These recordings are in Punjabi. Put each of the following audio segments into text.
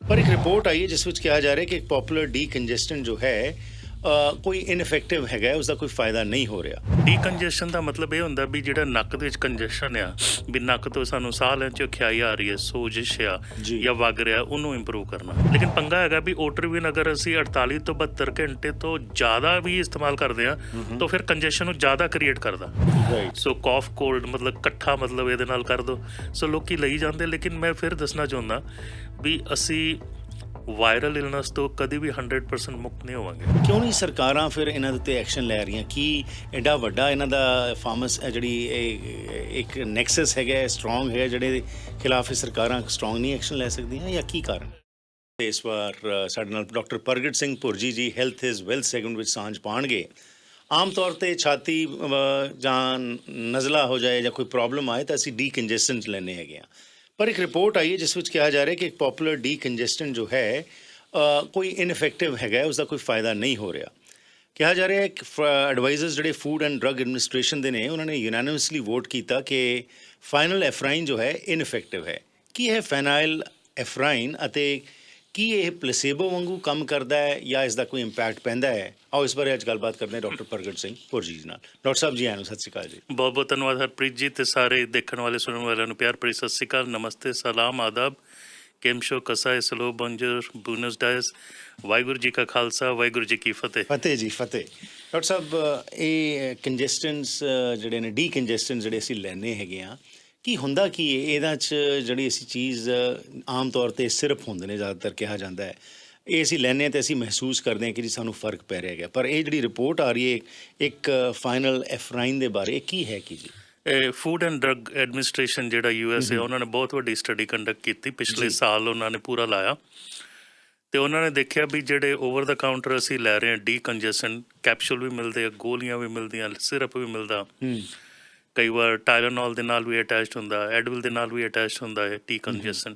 ਪਰ ਇੱਕ ਰਿਪੋਰਟ ਆਈ ਹੈ ਜਿਸ ਵਿੱਚ ਕਿਹਾ ਜਾ ਰਿਹਾ ਕਿ ਇੱਕ ਪੋਪੂਲਰ ਡੀਕੰਜੈਸਟੈਂਟ ਜੋ ਹੈ ਕੋਈ ਇਨਫੈਕਟਿਵ ਹੈਗਾ, ਉਸਦਾ ਕੋਈ ਫਾਇਦਾ ਨਹੀਂ ਹੋ ਰਿਹਾ। ਡੀਕੰਜੈਸ਼ਨ ਦਾ ਮਤਲਬ ਇਹ ਹੁੰਦਾ ਵੀ ਜਿਹੜਾ ਨੱਕ ਦੇ ਵਿੱਚ ਕੰਜੈਸ਼ਨ ਆ, ਵੀ ਨੱਕ ਤੋਂ ਸਾਨੂੰ ਸਾਹ ਲੈਣ 'ਚ ਔਖਿਆਈ ਆ ਰਹੀ ਹੈ, ਸੋਜਿਸ਼ ਆ ਜੀ। ਜਾਂ ਵਗ ਰਿਹਾ, ਉਹਨੂੰ ਇੰਪਰੂਵ ਕਰਨਾ। ਲੇਕਿਨ ਪੰਗਾ ਹੈਗਾ ਵੀ ਓਟਰਵਿਨ ਅਗਰ ਅਸੀਂ 48 ਤੋਂ 72 ਘੰਟੇ ਤੋਂ ਜ਼ਿਆਦਾ ਵੀ ਇਸਤੇਮਾਲ ਕਰਦੇ ਆ ਤਾਂ ਫਿਰ ਕੰਜੈਸ਼ਨ ਨੂੰ ਜ਼ਿਆਦਾ ਕ੍ਰੀਏਟ ਕਰਦਾ। ਰਾਈਟ। ਸੋ ਕਾਫ ਕੋਲਡ ਮਤਲਬ ਇਕੱਠਾ ਮਤਲਬ ਇਹਦੇ ਨਾਲ ਕਰ ਦੋ। ਸੋ ਲੋਕੀ ਲਈ ਜਾਂਦੇ, ਲੇਕਿਨ ਮੈਂ ਫਿਰ ਦੱਸਣਾ ਚਾਹੁੰਦਾ ਵੀ ਅਸੀਂ ਵਾਇਰਲ ਇਲਨੈਸ ਤੋਂ ਕਦੇ ਵੀ 100% ਮੁਕਤ ਨਹੀਂ ਹੋਵਾਂਗੇ। ਕਿਉਂ ਨਹੀਂ ਸਰਕਾਰਾਂ ਫਿਰ ਇਹਨਾਂ ਦੇ ਉੱਤੇ ਐਕਸ਼ਨ ਲੈ ਰਹੀਆਂ? ਕੀ ਐਡਾ ਵੱਡਾ ਇਹਨਾਂ ਦਾ ਫਾਰਮਸ ਜਿਹੜੀ ਇੱਕ ਨੈਕਸਸ ਹੈਗਾ, ਸਟਰੋਂਗ ਹੈ, ਜਿਹੜੇ ਖਿਲਾਫ ਇਹ ਸਰਕਾਰਾਂ ਸਟਰੋਂਗ ਨਹੀਂ ਐਕਸ਼ਨ ਲੈ ਸਕਦੀਆਂ, ਜਾਂ ਕੀ ਕਾਰਨ? ਇਸ ਵਾਰ ਸਾਡੇ ਨਾਲ ਡਾਕਟਰ ਪ੍ਰਗਟ ਸਿੰਘ ਭੁਰਜੀ ਜੀ ਹੈਲਥ ਇਜ਼ ਵੈਲਥ ਸੈਗਮੈਂਟ ਵਿੱਚ ਸਾਂਝ ਪਾਉਣਗੇ। ਆਮ ਤੌਰ 'ਤੇ ਛਾਤੀ ਜਾਂ ਨਜ਼ਲਾ ਹੋ ਜਾਏ ਜਾਂ ਕੋਈ ਪ੍ਰੋਬਲਮ ਆਏ ਤਾਂ ਅਸੀਂ ਡੀਕੰਜੈਸਟੈਂਟ ਲੈਂਦੇ ਹੈਗੇ ਹਾਂ। ਪਰ ਇੱਕ ਰਿਪੋਰਟ ਆਈ ਹੈ ਜਿਸ ਵਿੱਚ ਕਿਹਾ ਜਾ ਰਿਹਾ ਕਿ ਇੱਕ ਪੋਪੂਲਰ ਡੀਕੰਜੈਸਟੈਂਟ ਜੋ ਹੈ ਕੋਈ ਇਨਫੈਕਟਿਵ ਹੈਗਾ, ਉਸਦਾ ਕੋਈ ਫਾਇਦਾ ਨਹੀਂ ਹੋ ਰਿਹਾ। ਕਿਹਾ ਜਾ ਰਿਹਾ ਹੈ ਕਿ ਐਡਵਾਈਜ਼ਰਸ ਜਿਹੜੇ ਫੂਡ ਐਂਡ ਡਰੱਗ ਐਡਮਿਨਿਸਟ੍ਰੇਸ਼ਨ ਦੇ ਨੇ, ਉਹਨਾਂ ਨੇ ਯੂਨੈਨਿਮਸਲੀ ਵੋਟ ਕੀਤਾ ਕਿ ਫਾਈਨਲ ਐਫਰਾਈਨ ਜੋ ਹੈ ਇਨਫੈਕਟਿਵ ਹੈ। ਕੀ ਹੈ ਫੈਨਾਈਲ ਐਫਰਾਈਨ ਅਤੇ ਕੀ ਇਹ ਪਲੇਸੇਬੋ ਵਾਂਗੂ ਕੰਮ ਕਰਦਾ ਹੈ ਜਾਂ ਇਸ ਦਾ ਕੋਈ ਇੰਪੈਕਟ ਪੈਂਦਾ ਹੈ? ਆਓ ਇਸ ਬਾਰੇ ਅੱਜ ਗੱਲਬਾਤ ਕਰਦੇ ਹਾਂ ਡਾਕਟਰ ਪ੍ਰਗਟ ਸਿੰਘ ਭੁਰਜੀ ਜੀ ਨਾਲ। ਡਾਕਟਰ ਸਾਹਿਬ ਜੀ ਆਇਆਂ ਨੂੰ ਸਤਿ ਸ਼੍ਰੀ ਅਕਾਲ ਜੀ। ਬਹੁਤ ਬਹੁਤ ਧੰਨਵਾਦ ਹਰਪ੍ਰੀਤ ਜੀ, ਤੇ ਸਾਰੇ ਦੇਖਣ ਵਾਲੇ ਸੁਣਨ ਵਾਲਿਆਂ ਨੂੰ ਪਿਆਰ ਭਰੀ ਸਤਿ ਸ਼੍ਰੀ ਅਕਾਲ, ਨਮਸਤੇ, ਸਲਾਮ, ਆਦਾਬ, ਕੇਮਸ਼ੋ, ਕਸਾ, ਸਲੋ, ਬੰਜਰ, ਬੂਨਸ ਡਾਇਸ। ਵਾਹਿਗੁਰੂ ਜੀ ਕਾ ਖਾਲਸਾ, ਵਾਹਿਗੁਰੂ ਜੀ ਕੀ ਫਤਿਹ। ਫਤਿਹ ਜੀ ਫਤਿਹ। ਡਾਕਟਰ ਸਾਹਿਬ, ਇਹ ਕੰਜੈਸਟੈਂਟਸ ਜਿਹੜੇ ਨੇ, ਡੀਕੰਜੈਸਟੈਂਟ ਜਿਹੜੇ ਅਸੀਂ ਲੈਂਦੇ ਹੈਗੇ ਆ, ਕੀ ਹੁੰਦਾ ਕੀ ਹੈ ਇਹਦਾ 'ਚ? ਜਿਹੜੀ ਅਸੀਂ ਚੀਜ਼ ਆਮ ਤੌਰ 'ਤੇ ਸਿਰਪ ਹੁੰਦੇ ਨੇ, ਜ਼ਿਆਦਾਤਰ ਕਿਹਾ ਜਾਂਦਾ ਹੈ, ਇਹ ਅਸੀਂ ਲੈਂਦੇ ਹਾਂ ਅਤੇ ਅਸੀਂ ਮਹਿਸੂਸ ਕਰਦੇ ਹਾਂ ਕਿ ਜੀ ਸਾਨੂੰ ਫਰਕ ਪੈ ਰਿਹਾ ਹੈਗਾ। ਪਰ ਇਹ ਜਿਹੜੀ ਰਿਪੋਰਟ ਆ ਰਹੀ ਹੈ ਇੱਕ ਫਾਈਨਲ ਐਫਰਾਈਨ ਦੇ ਬਾਰੇ, ਇਹ ਕੀ ਹੈ ਕੀ ਜੀ? ਫੂਡ ਐਂਡ ਡਰੱਗ ਐਡਮਿਨਿਸਟ੍ਰੇਸ਼ਨ ਜਿਹੜਾ US ਹੈ, ਉਹਨਾਂ ਨੇ ਬਹੁਤ ਵੱਡੀ ਸਟੱਡੀ ਕੰਡਕਟ ਕੀਤੀ ਪਿਛਲੇ ਸਾਲ, ਉਹਨਾਂ ਨੇ ਪੂਰਾ ਲਾਇਆ ਅਤੇ ਉਹਨਾਂ ਨੇ ਦੇਖਿਆ ਵੀ ਜਿਹੜੇ ਓਵਰ ਦਾ ਕਾਊਂਟਰ ਅਸੀਂ ਲੈ ਰਹੇ ਹਾਂ ਡੀਕੰਜੈਸਨ, ਕੈਪਸੂਲ ਵੀ ਮਿਲਦੇ ਆ, ਗੋਲੀਆਂ ਵੀ ਮਿਲਦੀਆਂ, ਸਿਰਪ ਵੀ ਮਿਲਦਾ, ਕਈ ਵਾਰ ਟਾਇਲਨੋਲ ਦੇ ਨਾਲ ਵੀ ਅਟੈਚਡ ਹੁੰਦਾ, ਐਡਵਿਲ ਦੇ ਨਾਲ ਵੀ ਅਟੈਚਡ ਹੁੰਦਾ ਹੈ ਡੀਕੰਜੈਸਨ।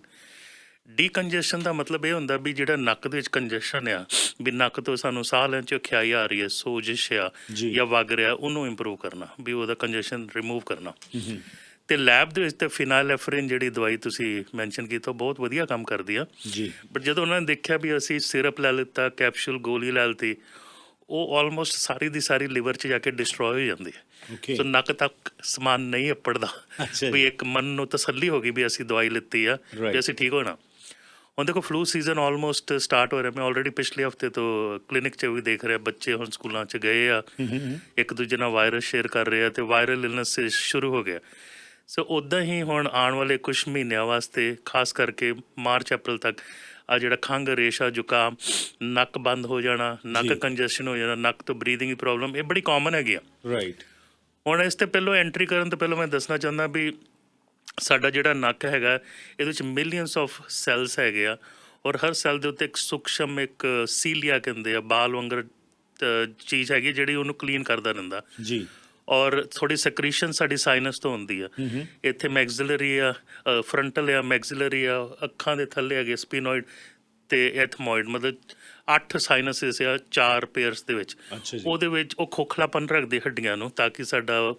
ਡੀਕੰਜੈਸ਼ਨ ਦਾ ਮਤਲਬ ਇਹ ਹੁੰਦਾ ਵੀ ਜਿਹੜਾ ਨੱਕ ਦੇ ਵਿੱਚ ਕੰਜੈਸ਼ਨ ਆ, ਵੀ ਨੱਕ ਤੋਂ ਸਾਨੂੰ ਸਾਹ ਲੈਣ 'ਚ ਔਖਿਆਈ ਆ ਰਹੀ ਹੈ, ਸੋਜਿਸ਼ ਆ ਜਾਂ ਵਗ ਰਿਹਾ, ਉਹਨੂੰ ਇੰਪਰੂਵ ਕਰਨਾ, ਵੀ ਉਹਦਾ ਕੰਜੈਸ਼ਨ ਰਿਮੂਵ ਕਰਨਾ। ਅਤੇ ਲੈਬ ਦੇ ਵਿੱਚ ਤਾਂ ਫਿਨਾਈਲਐਫਰਿਨ ਜਿਹੜੀ ਦਵਾਈ ਤੁਸੀਂ ਮੈਂਸ਼ਨ ਕੀਤਾ, ਉਹ ਬਹੁਤ ਵਧੀਆ ਕੰਮ ਕਰਦੀ ਆ ਜੀ। ਬਟ ਜਦੋਂ ਉਹਨਾਂ ਨੇ ਦੇਖਿਆ ਵੀ ਅਸੀਂ ਸਿਰਪ ਲੈ ਲਿੱਤਾ, ਕੈਪਸੂਲ ਗੋਲੀ ਲੈ ਲਿੱਤੀ, ਉਹ ਆਲਮੋਸਟ ਸਾਰੀ ਦੀ ਸਾਰੀ ਲਿਵਰ 'ਚ ਜਾ ਕੇ ਡਿਸਟਰੋਏ ਹੋ ਜਾਂਦੀ ਹੈ। ਸੋ ਨੱਕ ਤੱਕ ਸਮਾਨ ਨਹੀਂ ਅੱਪੜਦਾ। ਵੀ ਇੱਕ ਮਨ ਨੂੰ ਤਸੱਲੀ ਹੋ ਗਈ ਵੀ ਅਸੀਂ ਦਵਾਈ ਲਿੱਤੀ ਆ, ਵੀ ਅਸੀਂ ਠੀਕ ਹੋਣਾ। ਹੁਣ ਦੇਖੋ ਫਲੂ ਸੀਜ਼ਨ ਆਲਮੋਸਟ ਸਟਾਰਟ ਹੋ ਰਿਹਾ। ਮੈਂ ਆਲਰੇਡੀ ਪਿਛਲੇ ਹਫਤੇ ਤੋਂ ਕਲੀਨਿਕ 'ਚ ਵੀ ਦੇਖ ਰਿਹਾ, ਬੱਚੇ ਹੁਣ ਸਕੂਲਾਂ 'ਚ ਗਏ ਆ, ਇੱਕ ਦੂਜੇ ਨਾਲ ਵਾਇਰਸ ਸ਼ੇਅਰ ਕਰ ਰਹੇ ਆ ਅਤੇ ਵਾਇਰਲ ਇਲਨੈਸ ਸ਼ੁਰੂ ਹੋ ਗਿਆ। ਸੋ ਉੱਦਾਂ ਹੀ ਹੁਣ ਆਉਣ ਵਾਲੇ ਕੁਛ ਮਹੀਨਿਆਂ ਵਾਸਤੇ, ਖਾਸ ਕਰਕੇ ਮਾਰਚ ਅਪ੍ਰੈਲ ਤੱਕ, ਆ ਜਿਹੜਾ ਖੰਘ, ਰੇਸ਼ਾ, ਜ਼ੁਕਾਮ, ਨੱਕ ਬੰਦ ਹੋ ਜਾਣਾ, ਨੱਕ ਕੰਜੈਸ਼ਨ ਹੋ ਜਾਣਾ, ਨੱਕ ਤੋਂ ਬਰੀਥਿੰਗ ਦੀ ਪ੍ਰੋਬਲਮ, ਇਹ ਬੜੀ ਕਾਮਨ ਹੈਗੀ ਆ। ਰਾਈਟ। ਹੁਣ ਇਸ ਤੋਂ ਪਹਿਲਾਂ ਐਂਟਰੀ ਕਰਨ ਤੋਂ ਪਹਿਲਾਂ ਮੈਂ ਦੱਸਣਾ ਚਾਹੁੰਦਾ ਵੀ ਸਾਡਾ ਜਿਹੜਾ ਨੱਕ ਹੈਗਾ, ਇਹਦੇ ਵਿੱਚ ਮਿਲੀਅਨਸ ਆਫ ਸੈੱਲਸ ਹੈਗੇ ਆ, ਔਰ ਹਰ ਸੈੱਲ ਦੇ ਉੱਤੇ ਇੱਕ ਸੂਖਸ਼ਮ, ਇੱਕ ਸੀਲੀਆ ਕਹਿੰਦੇ ਆ, ਬਾਲ ਵਾਂਗਰ ਚੀਜ਼ ਹੈਗੀ ਜਿਹੜੀ ਉਹਨੂੰ ਕਲੀਨ ਕਰਦਾ ਰਹਿੰਦਾ ਜੀ। ਔਰ ਥੋੜ੍ਹੀ ਸਕਰੀਸ਼ਨ ਸਾਡੀ ਸਾਈਨਸ ਤੋਂ ਹੁੰਦੀ ਆ। ਇੱਥੇ ਮੈਗਜ਼ਿਲਰੀ ਆ, ਫਰੰਟਲ ਆ, ਮੈਗਜ਼ਿਲਰੀ ਆ, ਅੱਖਾਂ ਦੇ ਥੱਲੇ ਹੈਗੇ ਸਪੀਨੋਇਡ ਅਤੇ ਐਥਮੋਇਡ, ਮਤਲਬ 8 ਸਾਈਨਸਿਸ ਆ 4 ਪੇਅਰਸ ਦੇ ਵਿੱਚ। ਉਹਦੇ ਵਿੱਚ ਉਹ ਖੋਖਲਾਪਨ ਰੱਖਦੇ ਹੱਡੀਆਂ ਨੂੰ, ਤਾਂ ਕਿ ਸਾਡਾ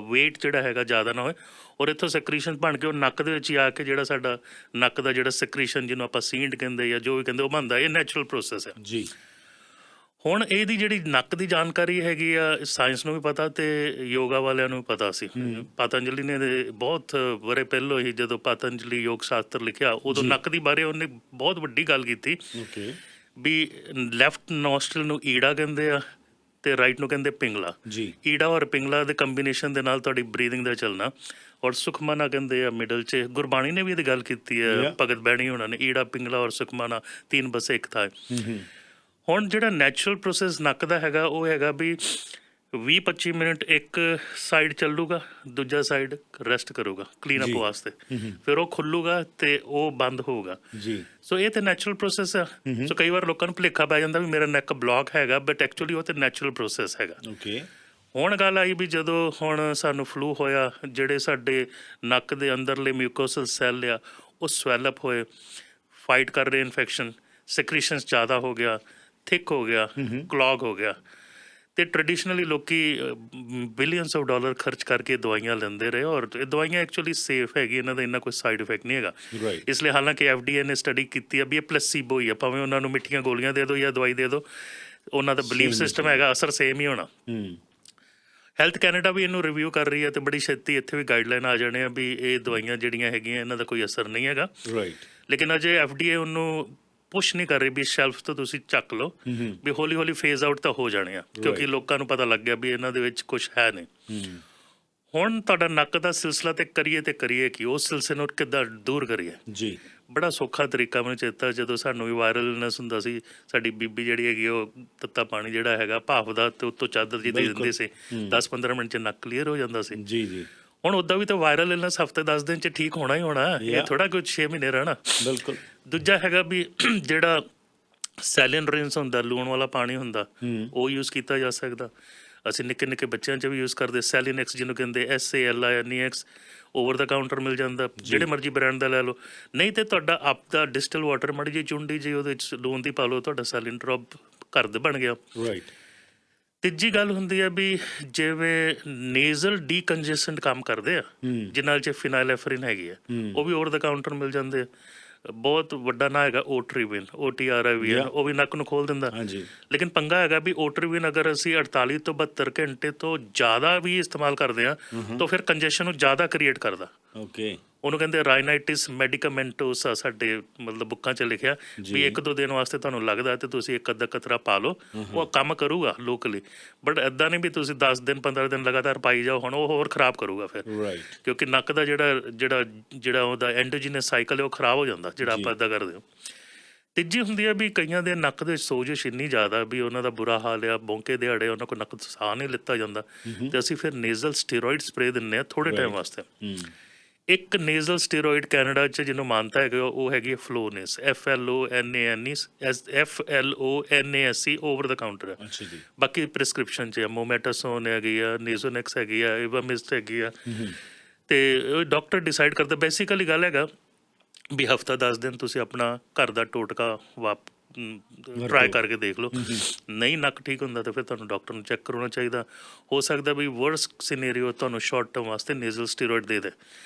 ਵੇਟ ਜਿਹੜਾ ਹੈਗਾ ਜ਼ਿਆਦਾ ਨਾ ਹੋਏ, ਔਰ ਇੱਥੋਂ ਸਕਰੀਸ਼ਨ ਬਣ ਕੇ ਉਹ ਨੱਕ ਦੇ ਵਿੱਚ ਹੀ ਆ ਕੇ ਜਿਹੜਾ ਸਾਡਾ ਨੱਕ ਦਾ ਜਿਹੜਾ ਸਕਰੀਸ਼ਨ, ਜਿਹਨੂੰ ਆਪਾਂ ਸੀਂਡ ਕਹਿੰਦੇ ਜਾਂ ਜੋ ਵੀ ਕਹਿੰਦੇ, ਉਹ ਬਣਦਾ। ਇਹ ਨੈਚੁਰਲ ਪ੍ਰੋਸੈਸ ਹੈ ਜੀ। ਹੁਣ ਇਹਦੀ ਜਿਹੜੀ ਨੱਕ ਦੀ ਜਾਣਕਾਰੀ ਹੈਗੀ ਆ, ਸਾਇੰਸ ਨੂੰ ਵੀ ਪਤਾ ਅਤੇ ਯੋਗਾ ਵਾਲਿਆਂ ਨੂੰ ਵੀ ਪਤਾ ਸੀ। ਪਤੰਜਲੀ ਨੇ ਬਹੁਤ ਵਰੇ ਪਹਿਲੋਂ ਹੀ, ਜਦੋਂ ਪਤੰਜਲੀ ਯੋਗ ਸ਼ਾਸਤਰ ਲਿਖਿਆ, ਉਦੋਂ ਨੱਕ ਦੀ ਬਾਰੇ ਉਹਨੇ ਬਹੁਤ ਵੱਡੀ ਗੱਲ ਕੀਤੀ ਵੀ ਲੈਫਟ ਨੋਸਟਰਲ ਨੂੰ ਈੜਾ ਕਹਿੰਦੇ ਆ ਅਤੇ ਰਾਈਟ ਨੂੰ ਕਹਿੰਦੇ ਪਿੰਗਲਾ। ਈੜਾ ਔਰ ਪਿੰਗਲਾ ਦੇ ਕੰਬੀਨੇਸ਼ਨ ਦੇ ਨਾਲ ਤੁਹਾਡੀ ਬਰੀਥਿੰਗ ਦਾ ਚੱਲਣਾ, ਔਰ ਸੁਖਮਨਾ ਕਹਿੰਦੇ ਆ ਮਿਡਲ 'ਚ। ਗੁਰਬਾਣੀ ਨੇ ਵੀ ਇਹਦੀ ਗੱਲ ਕੀਤੀ ਹੈ, ਭਗਤ ਬਹਿਣੀ ਹੋਣਾ ਨੇ, ਈੜਾ, ਪਿੰਗਲਾ ਔਰ ਸੁਖਮਨਾ, ਤੀਨ ਬਸੇ ਇੱਕ ਥਾਂ। ਹੁਣ ਜਿਹੜਾ ਨੈਚੁਰਲ ਪ੍ਰੋਸੈਸ ਨੱਕ ਦਾ ਹੈਗਾ, ਉਹ ਹੈਗਾ ਵੀ 20-25 ਮਿੰਟ ਇੱਕ ਸਾਈਡ ਚੱਲੂਗਾ, ਦੂਜਾ ਸਾਈਡ ਰੈਸਟ ਕਰੂਗਾ ਕਲੀਨ ਅਪ ਵਾਸਤੇ, ਫਿਰ ਉਹ ਖੁੱਲੂਗਾ ਅਤੇ ਉਹ ਬੰਦ ਹੋਊਗਾ। ਸੋ ਇਹ ਤਾਂ ਨੈਚੁਰਲ ਪ੍ਰੋਸੈਸ ਆ। ਸੋ ਕਈ ਵਾਰ ਲੋਕਾਂ ਨੂੰ ਭੁਲੇਖਾ ਪੈ ਜਾਂਦਾ ਵੀ ਮੇਰਾ ਨੈਕ ਬਲੌਕ ਹੈਗਾ, ਬਟ ਐਕਚੁਅਲੀ ਉਹ ਤਾਂ ਨੈਚੁਰਲ ਪ੍ਰੋਸੈਸ ਹੈਗਾ। ਹੁਣ ਗੱਲ ਆਈ ਵੀ ਜਦੋਂ ਹੁਣ ਸਾਨੂੰ ਫਲੂ ਹੋਇਆ, ਜਿਹੜੇ ਸਾਡੇ ਨੱਕ ਦੇ ਅੰਦਰਲੇ ਮਿਊਕੋਸਲ ਸੈੱਲ ਆ, ਉਹ ਸਵੈਲਅਪ ਹੋਏ, ਫਾਈਟ ਕਰ ਰਹੇ ਇਨਫੈਕਸ਼ਨ, ਸੈਕਰੀਸ਼ਨਸ ਜ਼ਿਆਦਾ ਹੋ ਗਿਆ, ਥਿਕ ਹੋ ਗਿਆ, ਕਲੌਗ ਹੋ ਗਿਆ, ਤੇ ਟ੍ਰੈਡੀਸ਼ਨਲੀ ਲੋਕੀ ਬਿਲੀਅਨਸ ਆਫ ਡਾਲਰ ਖਰਚ ਕਰਕੇ ਦਵਾਈਆਂ ਲੈਂਦੇ ਰਹੇ ਔਰ ਇਹ ਦਵਾਈਆਂ ਐਕਚੁਅਲੀ ਸੇਫ ਹੈਗੀ, ਇਹਨਾਂ ਦਾ ਇੰਨਾ ਕੋਈ ਸਾਈਡ ਇਫੈਕਟ ਨਹੀਂ ਹੈਗਾ। ਰਾਈਟ। ਇਸ ਲਈ ਹਾਲਾਂਕਿ FDA ਨੇ ਸਟੱਡੀ ਕੀਤੀ ਆ ਵੀ ਇਹ ਪਲੇਸੀਬੋ ਹੀ ਆ, ਭਾਵੇਂ ਉਹਨਾਂ ਨੂੰ ਮਿੱਠੀਆਂ ਗੋਲੀਆਂ ਦੇ ਦਿਓ ਜਾਂ ਦਵਾਈ ਦੇ ਦਿਓ, ਉਹਨਾਂ ਦਾ ਬਿਲੀਫ ਸਿਸਟਮ ਹੈਗਾ, ਅਸਰ ਸੇਮ ਹੀ ਹੋਣਾ। ਹੈਲਥ ਕੈਨੇਡਾ ਵੀ ਇਹਨੂੰ ਰਿਵਿਊ ਕਰ ਰਹੀ ਹੈ ਤੇ ਬੜੀ ਛੇਤੀ ਇੱਥੇ ਵੀ ਗਾਈਡਲਾਈਨ ਆ ਜਾਣੇ ਆ ਵੀ ਇਹ ਦਵਾਈਆਂ ਜਿਹੜੀਆਂ ਹੈਗੀਆਂ ਇਹਨਾਂ ਦਾ ਕੋਈ ਅਸਰ ਨਹੀਂ ਹੈਗਾ। ਰਾਈਟ। ਲੇਕਿਨ ਅਜੇ FDA ਉਹਨੂੰ ਪੁਸ਼ ਨਹੀਂ ਕਰ ਰਹੀ ਵੀ ਸ਼ੈਲਫ ਤੋਂ ਤੁਸੀਂ ਚੱਕ ਲਓ, ਵੀ ਹੌਲੀ ਹੌਲੀ ਫੇਜ਼ ਆਊਟ ਤਾਂ ਹੋ ਜਾਣੇ ਆ, ਕਿਉਂਕਿ ਲੋਕਾਂ ਨੂੰ ਪਤਾ ਲੱਗ ਗਿਆ ਵੀ ਇਹਨਾਂ ਦੇ ਵਿੱਚ ਕੁਝ ਹੈ ਨਹੀਂ। ਹੁਣ ਤੁਹਾਡਾ ਨੱਕ ਦਾ ਸਿਲਸਿਲਾ ਤੇ ਕਰੀਏ ਕਿ ਉਸ ਸਿਲਸਿਲੇ ਨੂੰ ਕਿੱਦਾਂ ਦੂਰ ਕਰੀਏ ਜੀ। ਬੜਾ ਸੌਖਾ ਤਰੀਕਾ ਮੈਨੂੰ ਚੇਤਾ, ਜਦੋਂ ਸਾਨੂੰ ਵੀ ਵਾਇਰਲ ਇਲਨੈਸ ਹੁੰਦਾ ਸੀ, ਸਾਡੀ ਬੀਬੀ ਜਿਹੜੀ ਹੈਗੀ ਉਹ ਤੱਤਾ ਪਾਣੀ ਜਿਹੜਾ ਹੈਗਾ ਭਾਫ ਦਾ ਤੇ ਉੱਤੋਂ ਚਾਦਰ ਜੀ ਦੇ ਦਿੰਦੇ ਸੀ, 10-15 ਮਿੰਟ 'ਚ ਨੱਕ ਕਲੀਅਰ ਹੋ ਜਾਂਦਾ ਸੀ। ਜੀ ਜੀ। ਹੁਣ ਉੱਦਾਂ ਵੀ ਤਾਂ ਵਾਇਰਲ ਇਲਨੈਸ ਹਫ਼ਤੇ 10 ਦਿਨ 'ਚ ਠੀਕ ਹੋਣਾ ਹੀ ਹੋਣਾ, ਇਹ ਥੋੜਾ ਕੁਝ 6 ਮਹੀਨੇ ਰਹਿਣਾ। ਬਿਲਕੁਲ। ਦੂਜਾ ਹੈਗਾ ਵੀ ਜਿਹੜਾ ਸੈਲਿਨ ਰਿੰਸ ਹੁੰਦਾ, ਲੂਣ ਵਾਲਾ ਪਾਣੀ ਹੁੰਦਾ, ਉਹ ਯੂਜ਼ ਕੀਤਾ ਜਾ ਸਕਦਾ। ਅਸੀਂ ਨਿੱਕੇ ਨਿੱਕੇ ਬੱਚਿਆਂ 'ਚ ਵੀ ਯੂਜ਼ ਕਰਦੇ ਸੈਲਿਨੈਕਸ, ਜਿਹਨੂੰ ਕਹਿੰਦੇ SALINEX, ਓਵਰ ਦਾ ਕਾਊਂਟਰ ਮਿਲ ਜਾਂਦਾ, ਜਿਹੜੇ ਮਰਜ਼ੀ ਬ੍ਰਾਂਡ ਦਾ ਲੈ ਲਓ। ਨਹੀਂ ਤੇ ਤੁਹਾਡਾ ਆਪ ਦਾ ਡਿਸਟਿਲ ਵਾਟਰ ਮਾੜੀ ਜਿਹੀ ਚੁੰਡੀ ਜੀ ਉਹਦੇ 'ਚ ਲੂਣ ਦੀ ਪਾ ਲਓ, ਤੁਹਾਡਾ ਸੈਲਿਨ ਡ੍ਰੌਪ ਘਰ ਦੇ ਬਣ ਗਿਆ। ਰਾਈਟ। ਤੀਜੀ ਗੱਲ ਹੁੰਦੀ ਹੈ ਵੀ ਜਿਵੇਂ ਨੇਜ਼ਲ ਡੀਕੰਜੈਸਟੈਂਟ ਕੰਮ ਕਰਦੇ ਆ, ਜਿਨ੍ਹਾਂ 'ਚ ਫਿਨਾਈਲੈਫਰਿਨ ਹੈਗੀ ਆ, ਉਹ ਵੀ ਓਵਰ ਦਾ ਕਾਊਂਟਰ ਮਿਲ ਜਾਂਦੇ ਆ। ਬਹੁਤ ਵੱਡਾ ਨਾਂ ਹੈਗਾ ਓਟਰੀਵਿਨ, OTRIVN, ਉਹ ਵੀ ਨੱਕ ਨੂੰ ਖੋਲ ਦਿੰਦਾ। ਲੇਕਿਨ ਪੰਗਾ ਹੈਗਾ ਵੀ ਓਟਰੀਵਿਨ ਅਗਰ ਅਸੀਂ 48 ਤੋਂ 72 ਘੰਟੇ ਤੋਂ ਜ਼ਿਆਦਾ ਵੀ ਇਸਤੇਮਾਲ ਕਰਦੇ ਹਾਂ ਤਾਂ ਫਿਰ ਕੰਜੈਸ਼ਨ ਨੂੰ ਜ਼ਿਆਦਾ ਕ੍ਰੀਏਟ ਕਰਦਾ। ਓਕੇ। ਉਹਨੂੰ ਕਹਿੰਦੇ ਰਾਈਨਾਈਟਿਸ ਮੈਡੀਕਾਮੈਂਟੋਸ ਆ, ਸਾਡੇ ਮਤਲਬ ਬੁੱਕਾਂ 'ਚ ਲਿਖਿਆ ਵੀ 1-2 ਦਿਨ ਵਾਸਤੇ ਤੁਹਾਨੂੰ ਲੱਗਦਾ ਤੇ ਤੁਸੀਂ ਇੱਕ ਅੱਧਾ ਕਤਰਾ ਪਾ ਲਓ, ਉਹ ਕੰਮ ਕਰੂਗਾ ਲੋਕਲੀ। ਬਟ ਇੱਦਾਂ ਨਹੀਂ ਵੀ ਤੁਸੀਂ 10 ਦਿਨ 15 ਦਿਨ ਲਗਾਤਾਰ ਪਾਈ ਜਾਓ, ਹੁਣ ਉਹ ਹੋਰ ਖਰਾਬ ਕਰੂਗਾ ਫਿਰ। ਕਿਉਂਕਿ ਨੱਕ ਦਾ ਜਿਹੜਾ ਉਹਦਾ ਐਂਡੋਜੀਨਸ ਸਾਈਕਲ ਹੈ ਉਹ ਖਰਾਬ ਹੋ ਜਾਂਦਾ ਜਿਹੜਾ ਆਪਾਂ ਇੱਦਾਂ ਕਰਦੇ ਹਾਂ। ਤੀਜੀ ਹੁੰਦੀ ਹੈ ਵੀ ਕਈਆਂ ਦੇ ਨੱਕ ਦੇ ਸੋਜਸ਼ ਇੰਨੀ ਜ਼ਿਆਦਾ ਵੀ ਉਹਨਾਂ ਦਾ ਬੁਰਾ ਹਾਲ ਆ, ਬੌਂਕੇ ਦਿਹਾੜੇ ਉਹਨਾਂ ਕੋਲ ਨੱਕ ਤੋਂ ਸਾਹ ਨਹੀਂ ਲਿੱਤਾ ਜਾਂਦਾ, ਤੇ ਅਸੀਂ ਫਿਰ ਨੇਜ਼ਲ ਸਟੀਰੋਇਡ ਸਪਰੇ ਦਿੰਦੇ ਹਾਂ ਥੋੜ੍ਹੇ ਟਾਈਮ ਵਾਸਤੇ। ਇੱਕ ਨੇਜ਼ਲ ਸਟੀਰੋਇਡ ਕੈਨੇਡਾ 'ਚ ਜਿਹਨੂੰ ਮਾਨਤਾ ਹੈਗਾ ਉਹ ਹੈਗੀ ਹੈ ਫਲੋਨੇਸ, FLONASE, ਓਵਰ ਦਾ ਕਾਊਂਟਰ ਹੈ। ਬਾਕੀ ਪ੍ਰਿਸਕ੍ਰਿਪਸ਼ਨ 'ਚ ਮੋਮੈਟਾਸੋਨ ਹੈਗੀ ਆ, ਨੇਜ਼ੋਨੈਕਸ ਹੈਗੀ ਆ, ਇਵਾਮਿਸਟ ਹੈਗੀ ਆ, ਤੇ ਡਾਕਟਰ ਡਿਸਾਈਡ ਕਰਦਾ। ਬੇਸਿਕਲੀ ਗੱਲ ਹੈਗਾ ਵੀ ਹਫ਼ਤਾ 10 ਦਿਨ ਤੁਸੀਂ ਆਪਣਾ ਘਰ ਦਾ ਟੋਟਕਾ ਟਰਾਈ ਕਰਕੇ ਦੇਖ ਲਓ। ਨਹੀਂ ਨੱਕ ਠੀਕ ਹੁੰਦਾ ਤਾਂ ਫਿਰ ਤੁਹਾਨੂੰ ਡਾਕਟਰ ਨੂੰ ਚੈੱਕ ਕਰਾਉਣਾ ਚਾਹੀਦਾ। ਹੋ ਸਕਦਾ ਵੀ ਵਰਸਟ ਸਿਨੇਰੀਓ ਤੁਹਾਨੂੰ ਸ਼ਾਰਟ ਟਰਮ ਵਾਸਤੇ ਨੇਜ਼ਲ ਸਟੀਰੋਇਡ ਦੇ ਦੇ।